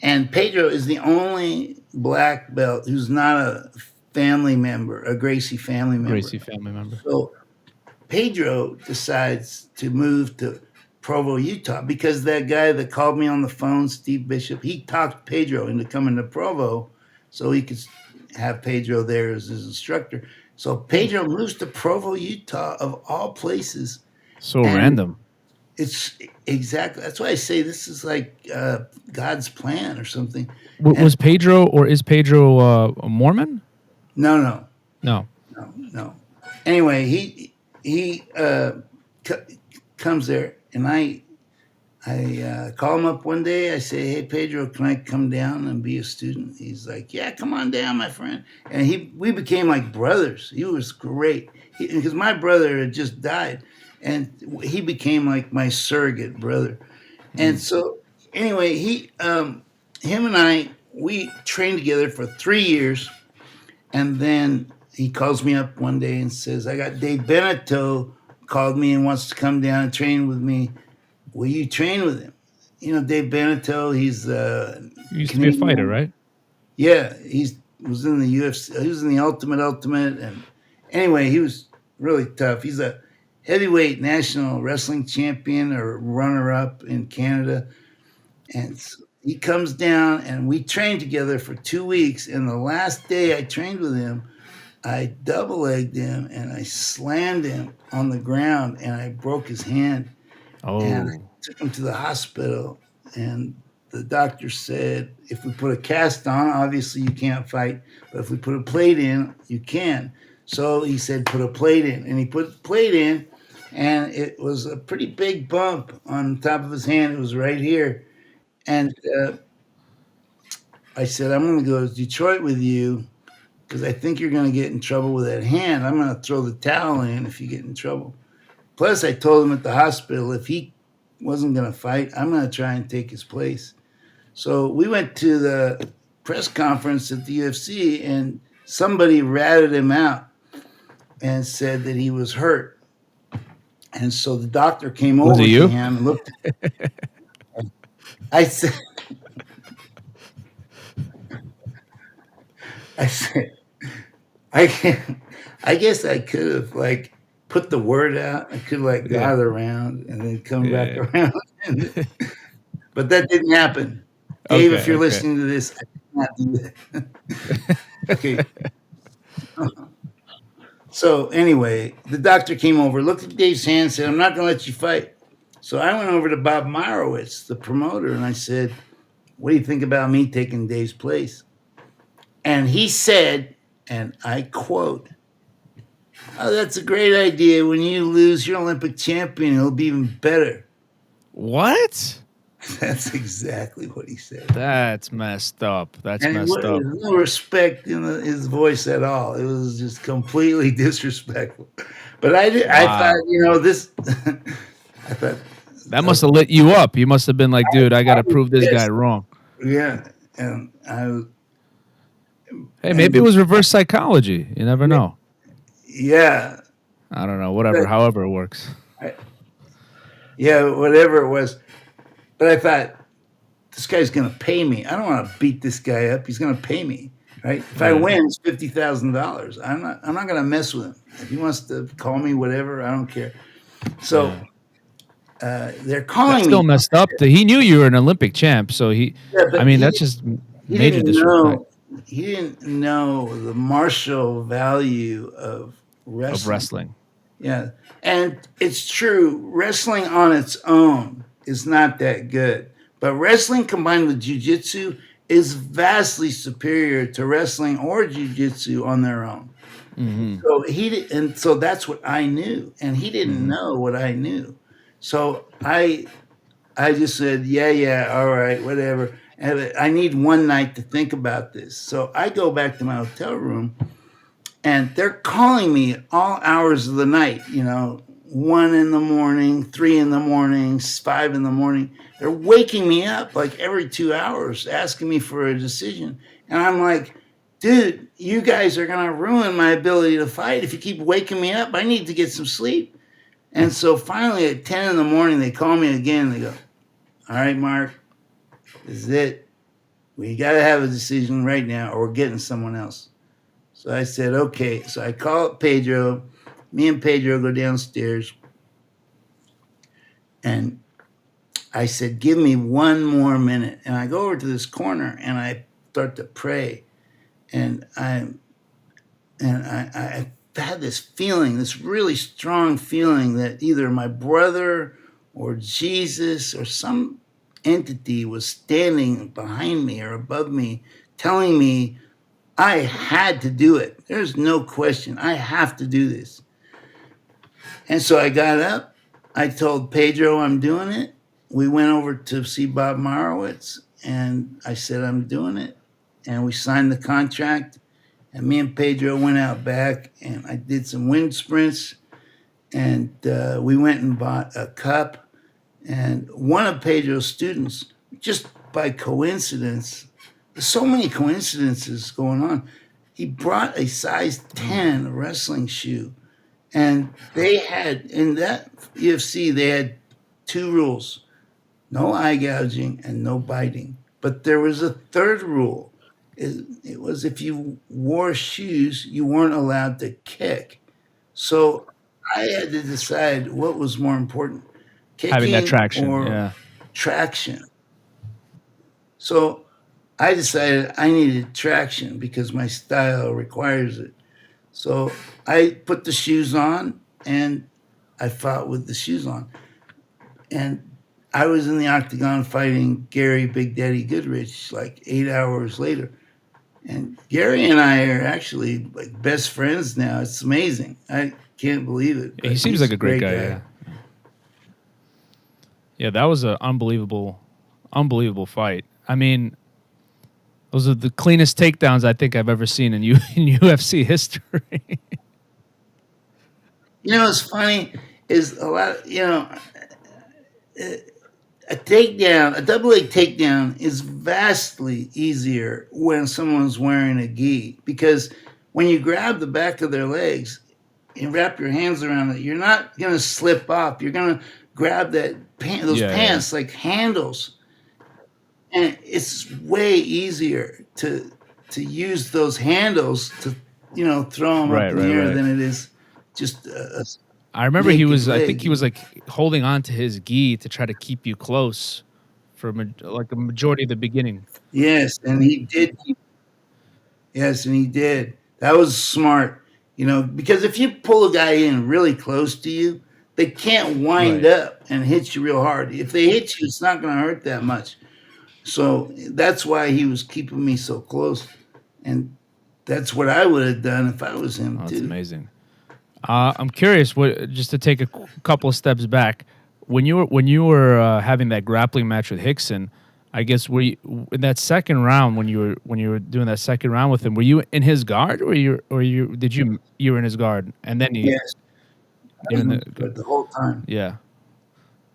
And Pedro is the only black belt who's not a family member, a Gracie family member. Gracie family member. So Pedro decides to move to Provo, Utah, because that guy that called me on the phone, Steve Bishop, he talked Pedro into coming to Provo so he could have Pedro there as his instructor. So Pedro moves to Provo, Utah, of all places. So And random. it's exactly, that's why I say this is like God's plan or something. Was Pedro or is Pedro a Mormon? No. No. Anyway, he comes there, and I call him up one day. I say, "Hey Pedro, can I come down and be a student?" He's like, "Yeah, come on down, my friend." And we became like brothers. He was great because my brother had just died, and he became like my surrogate brother. And so anyway, him and I, we trained together for 3 years, and then he calls me up one day and says, "I got Dave Beneteau called me and wants to come down and train with me. Will you train with him?" You know, Dave Beneteau, he's You used to be a fighter, right? Yeah, was in the UFC. He was in the Ultimate, and anyway, he was really tough. He's a heavyweight national wrestling champion or runner-up in Canada, and so he comes down, and we trained together for 2 weeks. And the last day I trained with him, I double-legged him and I slammed him on the ground, and I broke his hand. And I Oh, took him to the hospital, and the doctor said, if we put a cast on, obviously you can't fight, but if we put a plate in, you can. So he said, put a plate in, and he put the plate in, and it was a pretty big bump on top of his hand. It was right here. And I said, I'm going to go to Detroit with you because I think you're going to get in trouble with that hand. I'm going to throw the towel in if you get in trouble. Plus, I told him at the hospital if he wasn't going to fight, I'm going to try and take his place. So we went to the press conference at the UFC, and somebody ratted him out and said that he was hurt. And so the doctor came was over it to you? him and looked. I said, I said, I can't. I guess I could have like put the word out. I could like Yeah, gather around and then come back yeah. around. But that didn't happen. Dave, if Okay, you're okay. listening to this, I did not do that. Okay. So anyway, the doctor came over, looked at Dave's hand, and said, "I'm not going to let you fight." So I went over to Bob Meyerowitz, the promoter, and I said, "What do you think about me taking Dave's place?" And he said, and I quote, "Oh, that's a great idea. When you lose your Olympic champion, it'll be even better." What? That's exactly what he said. That's messed up. That's And messed up. there's no respect in his voice at all. It was just completely disrespectful. But I thought, Wow. this, I thought, That must have lit you up. You must have been like, dude, I got I to was prove this guy pissed. wrong. Yeah. And I was, Hey, maybe it and was reverse psychology. You never know. yeah, I don't know. Whatever. but However it works. I, yeah, whatever it was. But I thought, this guy's going to pay me. I don't want to beat this guy up. He's going to pay me, right? If I Yeah. win, it's $50,000. I'm not going to mess with him. If he wants to call me whatever, I don't care. So Yeah. they're That's calling still me. messed up. He knew you were an Olympic champ, so Yeah, I but mean, that's just he major didn't disrespect know he didn't know the martial value of of wrestling. wrestling. Yeah, and it's true. Wrestling on its own is not that good, but wrestling combined with jiu-jitsu is vastly superior to wrestling or jiu-jitsu on their own. Hmm. So and so that's what I knew, and he didn't Hmm. know what I knew. So I just said, yeah, all right, whatever. And I need one night to think about this. So I go back to my hotel room, and they're calling me at all hours of the night, 1 in the morning, 3 in the morning, 5 in the morning. They're waking me up like every 2 hours, asking me for a decision. And I'm like, dude, you guys are going to ruin my ability to fight if you keep waking me up. I need to get some sleep. And so finally at 10 in the morning, they call me again. They go, all right, Mark, this is it. We got to have a decision right now or we're getting someone else. So I said, okay. So I call up Pedro. Me and Pedro go downstairs. And I said, give me one more minute. And I go over to this corner and I start to pray. And I had this feeling, this really strong feeling that either my brother or Jesus or some entity was standing behind me or above me, telling me I had to do it. There's no question. I have to do this. And so I got up. I told Pedro I'm doing it. we went over to see Bob Marowitz, and I said, I'm doing it. And we signed the contract. And me and Pedro went out back, and I did some wind sprints. And we went and bought a cup. And one of Pedro's students, just by coincidence, there's so many coincidences going on. He brought a size 10 wrestling shoe. And they had, in that UFC, they had two rules: no eye gouging and no biting. But there was a third rule. It was if you wore shoes, you weren't allowed to kick. So I had to decide what was more important, Having that kicking traction. or Yeah. traction. So I decided I needed traction because my style requires it. So I put the shoes on and I fought with the shoes on. And I was in the octagon fighting Gary Big Daddy Goodridge like 8 hours later. And Gary and I are actually like best friends now. It's amazing. I can't believe it. He seems like a great guy. Yeah. Yeah, that was an unbelievable fight. I mean, those are the cleanest takedowns I think I've ever seen in UFC history. You know what's funny is a lot, a takedown, a double leg takedown is vastly easier when someone's wearing a gi, because when you grab the back of their legs and wrap your hands around it, you're not going to slip up. You're going to grab those pants like handles, and it's way easier to use those handles to throw them up in the air than it is just I remember I think he was like holding on to his gi to try to keep you close for like a majority of the beginning. Yes, and he did. Yes, and he did. That was smart, because if you pull a guy in really close to you, they can't wind up and hit you real hard. If they hit you, it's not going to hurt that much. So that's why he was keeping me so close, and that's what I would have done if I was him too. That's amazing. I'm curious, just to take a couple of steps back, when you were having that grappling match with Rickson, I guess were you, in that second round when you were doing that second round with him, were you in his guard or you were in his guard and then you yes, the whole time. Yeah,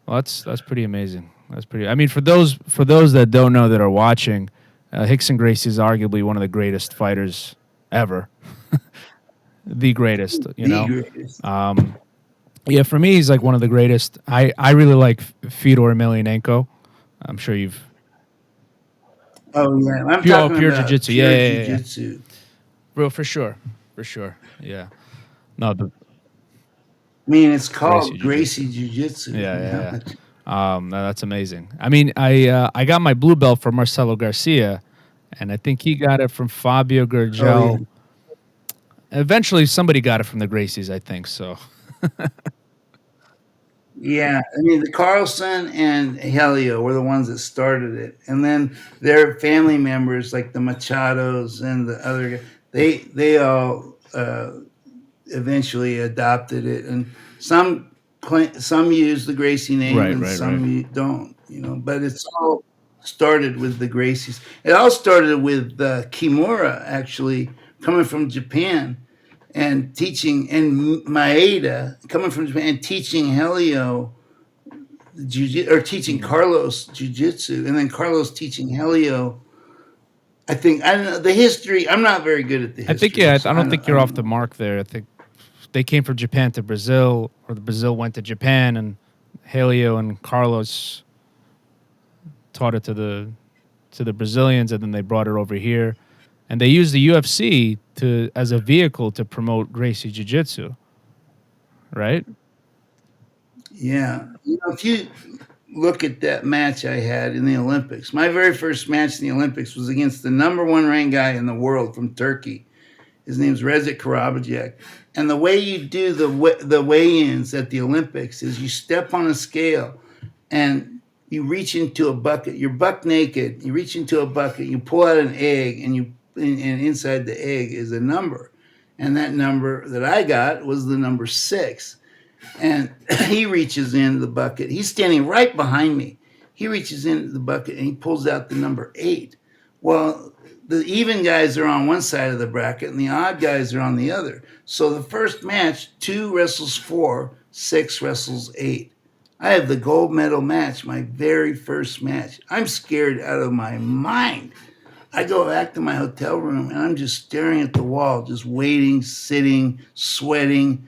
well, that's pretty amazing. That's pretty. I mean, for those that don't know that are watching, Rickson Gracie is arguably one of the greatest fighters ever. The greatest, Greatest. Yeah, for me, he's like one of the greatest. I really like Fedor Emelianenko. I'm sure you've. Oh yeah, I'm talking pure about jiu-jitsu. pure Yeah. jiu-jitsu. Bro, for sure. Yeah. No, I mean, it's called Gracie Gracie Jiu-Jitsu. Yeah. No, that's amazing. I mean, I got my blue belt from Marcelo Garcia, and I think he got it from Fabio Gurgel. Oh, yeah. Eventually, somebody got it from the Gracies, I think. So. Yeah, I mean, the Carlson and Helio were the ones that started it, and then their family members, like the Machados and the other, they all eventually adopted it, and some use the Gracie name, and some don't. But it's all started with the Gracies. It all started with Kimura, actually coming from Japan and teaching, and Maeda coming from Japan and teaching Helio teaching Carlos jiu-jitsu, and then Carlos teaching Helio. I don't know the history. I'm not very good at the history. I don't think you're off the mark there. I think they came from Japan to Brazil, or the Brazil went to Japan, and Helio and Carlos taught it to the Brazilians, and then they brought it over here. And they use the UFC as a vehicle to promote Gracie Jiu-Jitsu, right? Yeah. If you look at that match I had in the Olympics, my very first match in the Olympics was against the number one ranked guy in the world from Turkey. His name's Rezik Karabajak. And the way you do the weigh-ins at the Olympics is you step on a scale and you reach into a bucket. You're buck naked. You reach into a bucket. You pull out an egg, and inside the egg is a number. And that number that I got was the number 6. And he reaches into the bucket. He's standing right behind me. He reaches into the bucket and he pulls out the number 8. Well, the even guys are on one side of the bracket and the odd guys are on the other. So the first match, 2 wrestles 4, 6 wrestles 8. I have the gold medal match, my very first match. I'm scared out of my mind. I go back to my hotel room and I'm just staring at the wall, just waiting, sitting, sweating,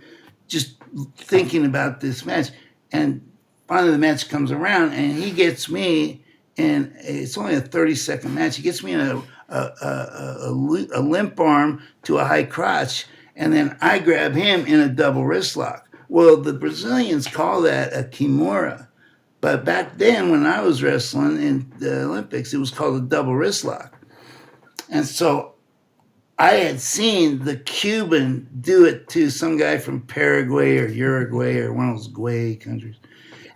just thinking about this match. And finally the match comes around and he gets me, and it's only a 30-second match. He gets me in a limp arm to a high crotch, and then I grab him in a double wrist lock. Well, the Brazilians call that a kimura. But back then, when I was wrestling in the Olympics, it was called a double wrist lock. And so I had seen the Cuban do it to some guy from Paraguay or Uruguay or one of those Guay countries.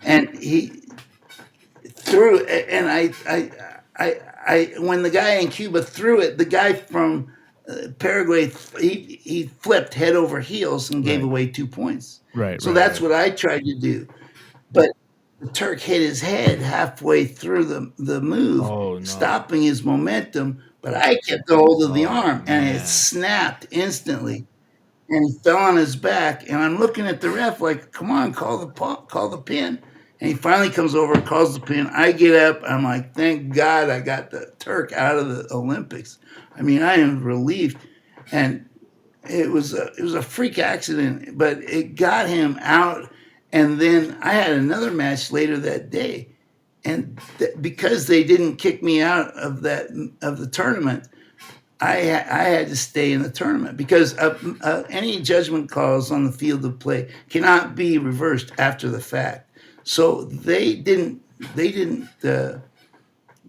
And he threw it, and I when the guy in Cuba threw it, the guy from Paraguay, he flipped head over heels and gave away 2 points. Right. So that's what I tried to do. But the Turk hit his head halfway through the move, stopping his momentum. But I kept a hold of the arm, and it snapped instantly. And he fell on his back. And I'm looking at the ref like, come on, call the pin. And he finally comes over and calls the pin. I get up. I'm like, thank God I got the Turk out of the Olympics. I mean, I am relieved. And it was a freak accident, but it got him out. And then I had another match later that day. And because they didn't kick me out of the tournament, I had to stay in the tournament because any judgment calls on the field of play cannot be reversed after the fact. So they didn't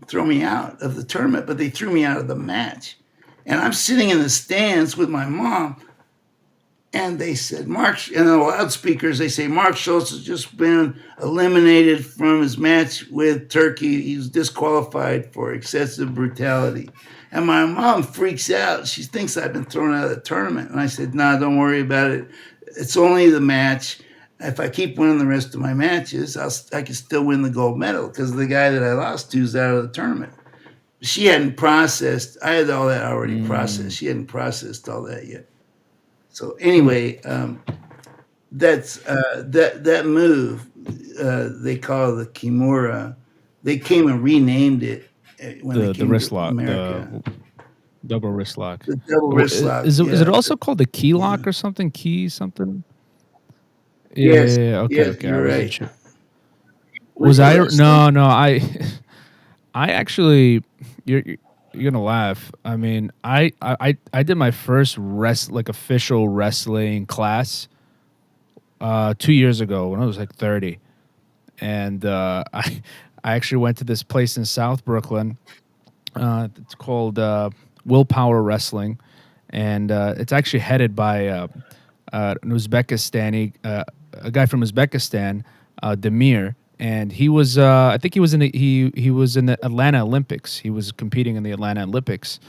throw me out of the tournament, but they threw me out of the match. And I'm sitting in the stands with my mom, and they said, in the loudspeakers, they say, Mark Schultz has just been eliminated from his match with Turkey. He's disqualified for excessive brutality. And my mom freaks out. She thinks I've been thrown out of the tournament. And I said, nah, don't worry about it. It's only the match. If I keep winning the rest of my matches, I can still win the gold medal because the guy that I lost to is out of the tournament. She hadn't processed. I had all that already processed. She hadn't processed all that yet. So anyway, that's that move they call the kimura. They came and renamed it when they came wrist to lock, America. the double wrist lock. The double wrist lock. Is it also called the key lock or something? Key something? Yes. Yeah. Okay. You're right. Was I? No. I actually. You're gonna laugh. I mean, I did my first official wrestling class 2 years ago when I was like 30, and I actually went to this place in South Brooklyn. It's called Willpower Wrestling, and it's actually headed by an Uzbekistani, a guy from Uzbekistan, Demir. And he was, I think he was in the Atlanta Olympics. He was competing in the Atlanta Olympics,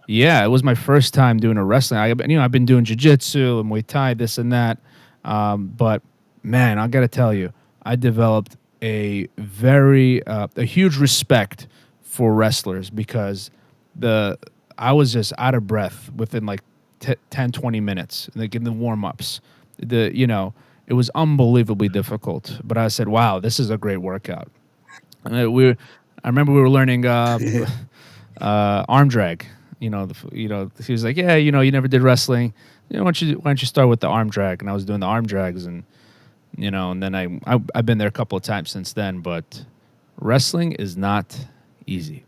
yeah, it was my first time doing a wrestling. I've been doing jiu-jitsu and Muay Thai, this and that, but man, I got to tell you, I developed a huge respect for wrestlers because I was just out of breath within like 10, 20 minutes, like in the warm-ups. It was unbelievably difficult, but I said, "Wow, this is a great workout." I remember we were learning arm drag. He was like, "Yeah, you never did wrestling. Why don't you start with the arm drag?" And I was doing the arm drags, and and then I've been there a couple of times since then. But wrestling is not easy.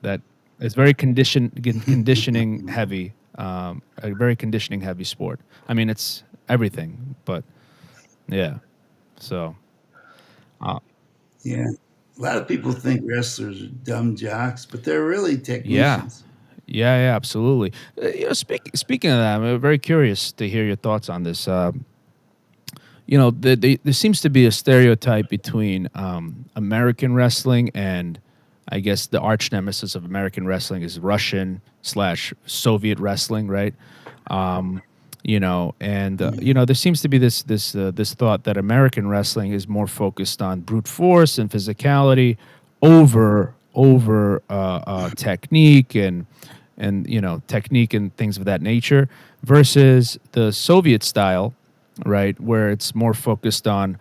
That it's very conditioning heavy, a very conditioning heavy sport. I mean, it's everything, but. Yeah. So. Yeah. A lot of people think wrestlers are dumb jocks, but they're really technicians. Yeah, absolutely. Speaking of that, I'm very curious to hear your thoughts on this. There seems to be a stereotype between American wrestling and I guess the arch nemesis of American wrestling is Russian/Soviet wrestling, right? And there seems to be this thought that American wrestling is more focused on brute force and physicality over technique and technique and things of that nature, versus the Soviet style, right, where it's more focused on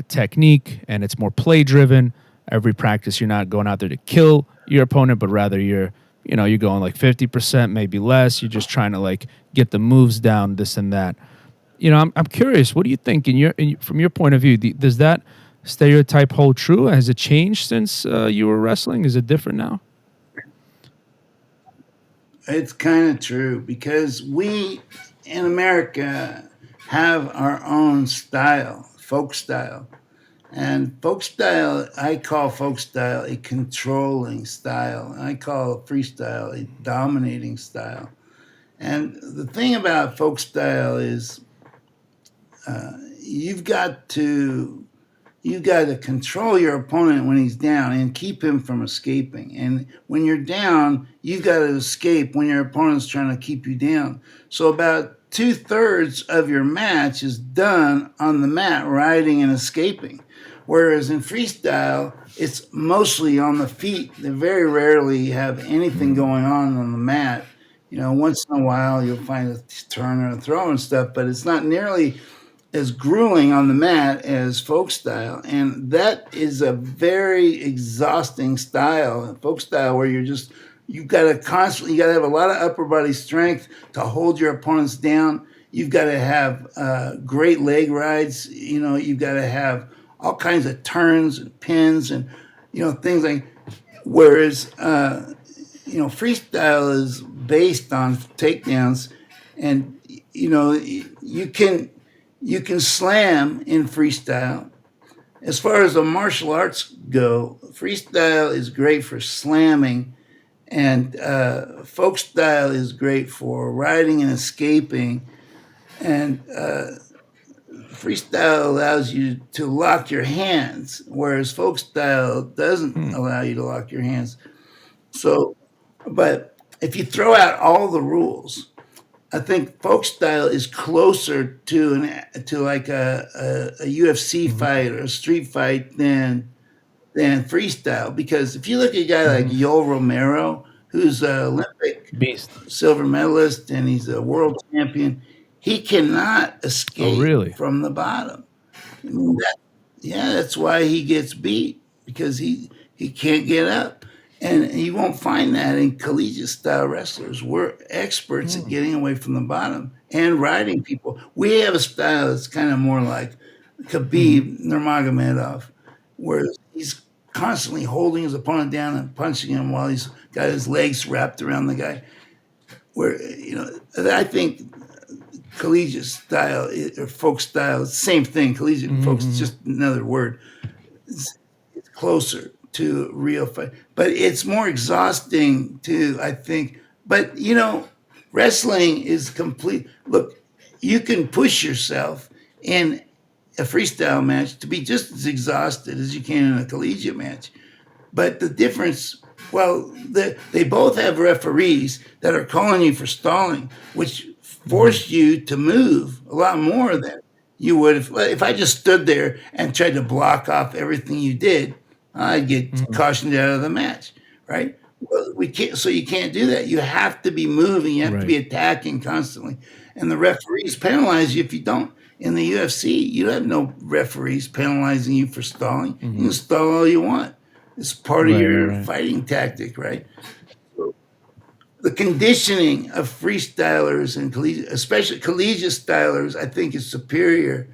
technique and it's more play driven. Every practice, you're not going out there to kill your opponent, but rather you're going like 50%, maybe less. You're just trying to like get the moves down, this and that. I'm curious. What do you think from your point of view? Does that stereotype hold true? Has it changed since you were wrestling? Is it different now? It's kind of true because we in America have our own style, folk style. And folk style, I call folk style a controlling style. And I call freestyle a dominating style. And the thing about folk style is you've got to control your opponent when he's down and keep him from escaping. And when you're down, you've got to escape when your opponent's trying to keep you down. So about 2/3 of your match is done on the mat, riding and escaping. Whereas in freestyle, it's mostly on the feet. They very rarely have anything going on the mat. Once in a while you'll find a turn or a throw and stuff, but it's not nearly as grueling on the mat as folk style. And that is a very exhausting style, folk style, where you've got to have a lot of upper body strength to hold your opponents down. You've got to have great leg rides. You've got to have all kinds of turns and pins and things like. Whereas freestyle is based on takedowns, and you can slam in freestyle. As far as the martial arts go, freestyle is great for slamming, and folk style is great for riding and escaping, and freestyle allows you to lock your hands, whereas folk style doesn't allow you to lock your hands. So, but if you throw out all the rules, I think folk style is closer to like a UFC fight or a street fight than freestyle. Because if you look at a guy like Yoel Romero, who's an Olympic Beast. silver medalist and he's a world champion, he cannot Oh, escape really? from the bottom. That's why he gets beat, because he can't get up. And you won't find that in collegiate style wrestlers. We're experts at getting away from the bottom and riding people. We have a style that's kind of more like Khabib Nurmagomedov, where he's constantly holding his opponent down and punching him while he's got his legs wrapped around the guy. Where I think collegiate style or folk style, same thing. Collegiate and folk is just another word. It's closer to real fight, but it's more exhausting too, I think. But wrestling is complete. Look, you can push yourself in a freestyle match to be just as exhausted as you can in a collegiate match. But the difference, well, they both have referees that are calling you for stalling, which force you to move a lot more than you would if I just stood there and tried to block off everything you did. I'd get cautioned out of the match, right? Well, we can't. So you can't do that. You have to be moving. You have to be attacking constantly, and the referees penalize you if you don't. In the UFC, you have no referees penalizing you for stalling. You can stall all you want. It's part of your fighting tactic, right? The conditioning of freestylers and especially collegiate stylers, I think, is superior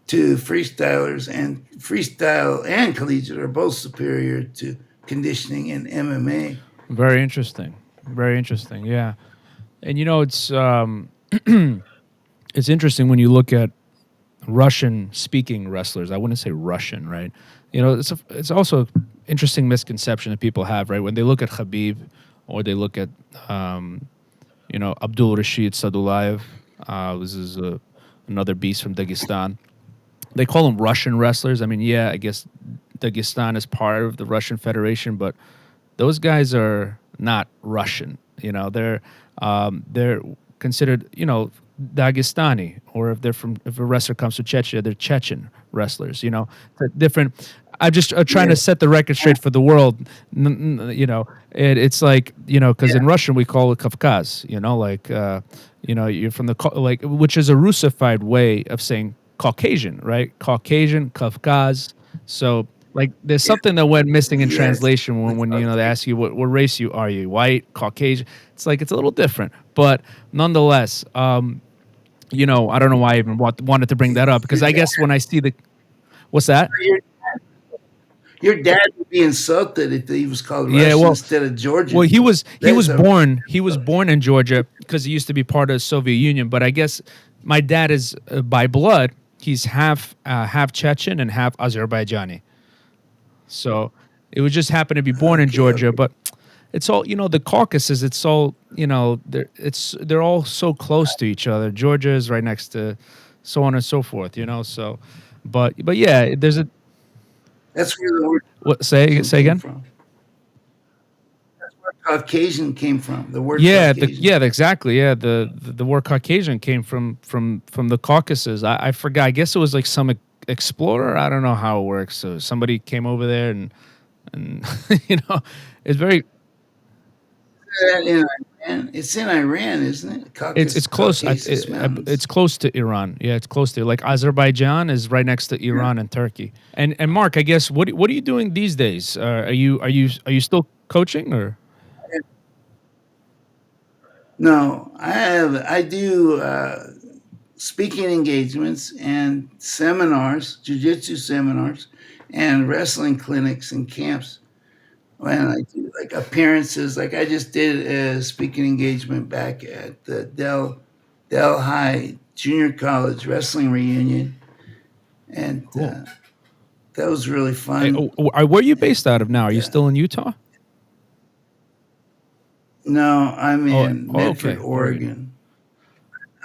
to freestylers, and freestyle and collegiate are both superior to conditioning in MMA. Very interesting. Very interesting. Yeah, and it's it's interesting when you look at Russian-speaking wrestlers. I wouldn't say Russian, right? It's also interesting misconception that people have, right? When they look at Khabib or they look at Abdul Rashid Sadulayev. This is another beast from Dagestan. They call them Russian wrestlers. I mean, I guess Dagestan is part of the Russian Federation, but those guys are not Russian. They're considered, Dagestani, or if a wrestler comes from Chechnya, they're Chechen wrestlers. It's a different. I'm just trying to Yeah, set the record straight for the world. It's like because in yeah, Russian we call it Kavkaz. Like you're from like, which is a Russified way of saying Caucasian, right? Caucasian, Kavkaz. So like there's yeah. something that went missing in Yes, translation the when they Caucasian. ask you what race you are, you white, Caucasian. It's like it's a little different, but nonetheless, I don't know why I even wanted to bring that up, because Your I dad, guess when I see the what's that? your, your dad would be insulted if he was called Yeah, Russian well, instead of well, Georgian. he was That's a born in Georgia because he used to be part of the Soviet Union. But I guess my dad is by blood, he's half Chechen and half Azerbaijani. So it would just happen to be born in okay, Georgia, okay. but it's all the Caucasus. It's all they're all so close to each other. Georgia is right next to, so on and so forth. So, but yeah, there's a That's where the word what say Caucasian say came again. from. That's where Caucasian came from. The word Yeah, Caucasian. exactly. Yeah, the word Caucasian came from the Caucasus. I forgot. I guess it was like some explorer. I don't know how it works. So somebody came over there and you know, it's very In Iran, it's in Iran, isn't it? it's close. Caucasus Mountains. It's close to Iran. Yeah, it's close to, like, Azerbaijan is right next to Yeah. Iran and Turkey. And Mark, I guess what are you doing these days? Are you still coaching or? No, I do speaking engagements and seminars, jiu-jitsu seminars, and wrestling clinics and camps. When I do like appearances, like I just did a speaking engagement back at the Delhi Junior College wrestling reunion, and Cool. that was really Hey, fun. where are you based out of now? Are And you still in Utah? no, I'm in Medford, Okay, Oregon. Oregon.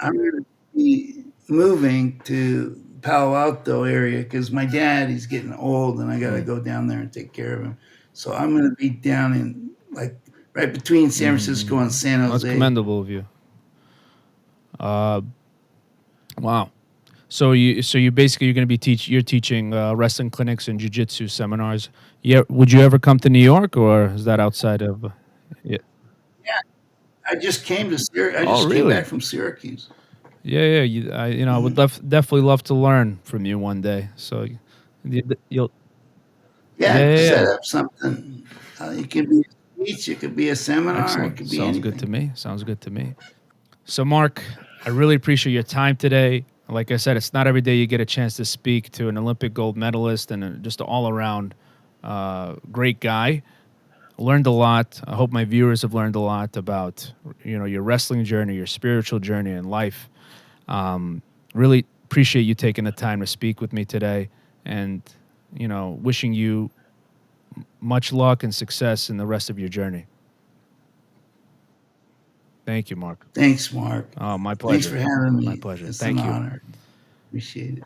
I'm going to be moving to Palo Alto area because my dad, he's getting old, and I got to Mm. go down there and take care of him. So I'm going to be down in like right between San Francisco and San That's Jose. commendable of you. Uh, wow. So you basically you're going to be you're teaching wrestling clinics and jujitsu seminars. Yeah, would you ever come to New York, or is that outside of? Yeah. Yeah, I just came to Syracuse. I Oh, just came back really? from Syracuse. Yeah, yeah. I would Hmm. definitely love to learn from you one day. So you'll. Yeah, Yeah, yeah, set yeah. up something. It could be a speech, it could be a seminar, it Excellent. could be Sounds good to anything. me. Sounds good to me. So, Mark, I really appreciate your time today. Like I said, it's not every day you get a chance to speak to an Olympic gold medalist and just an all around great guy. Learned a lot. I hope my viewers have learned a lot about your wrestling journey, your spiritual journey in life. Really appreciate you taking the time to speak with me today, and wishing you much luck and success in the rest of your journey. Thank you, Mark. Thanks, Mark. My Thanks for pleasure. having My me. pleasure. It's an Thank you. honor. Appreciate it.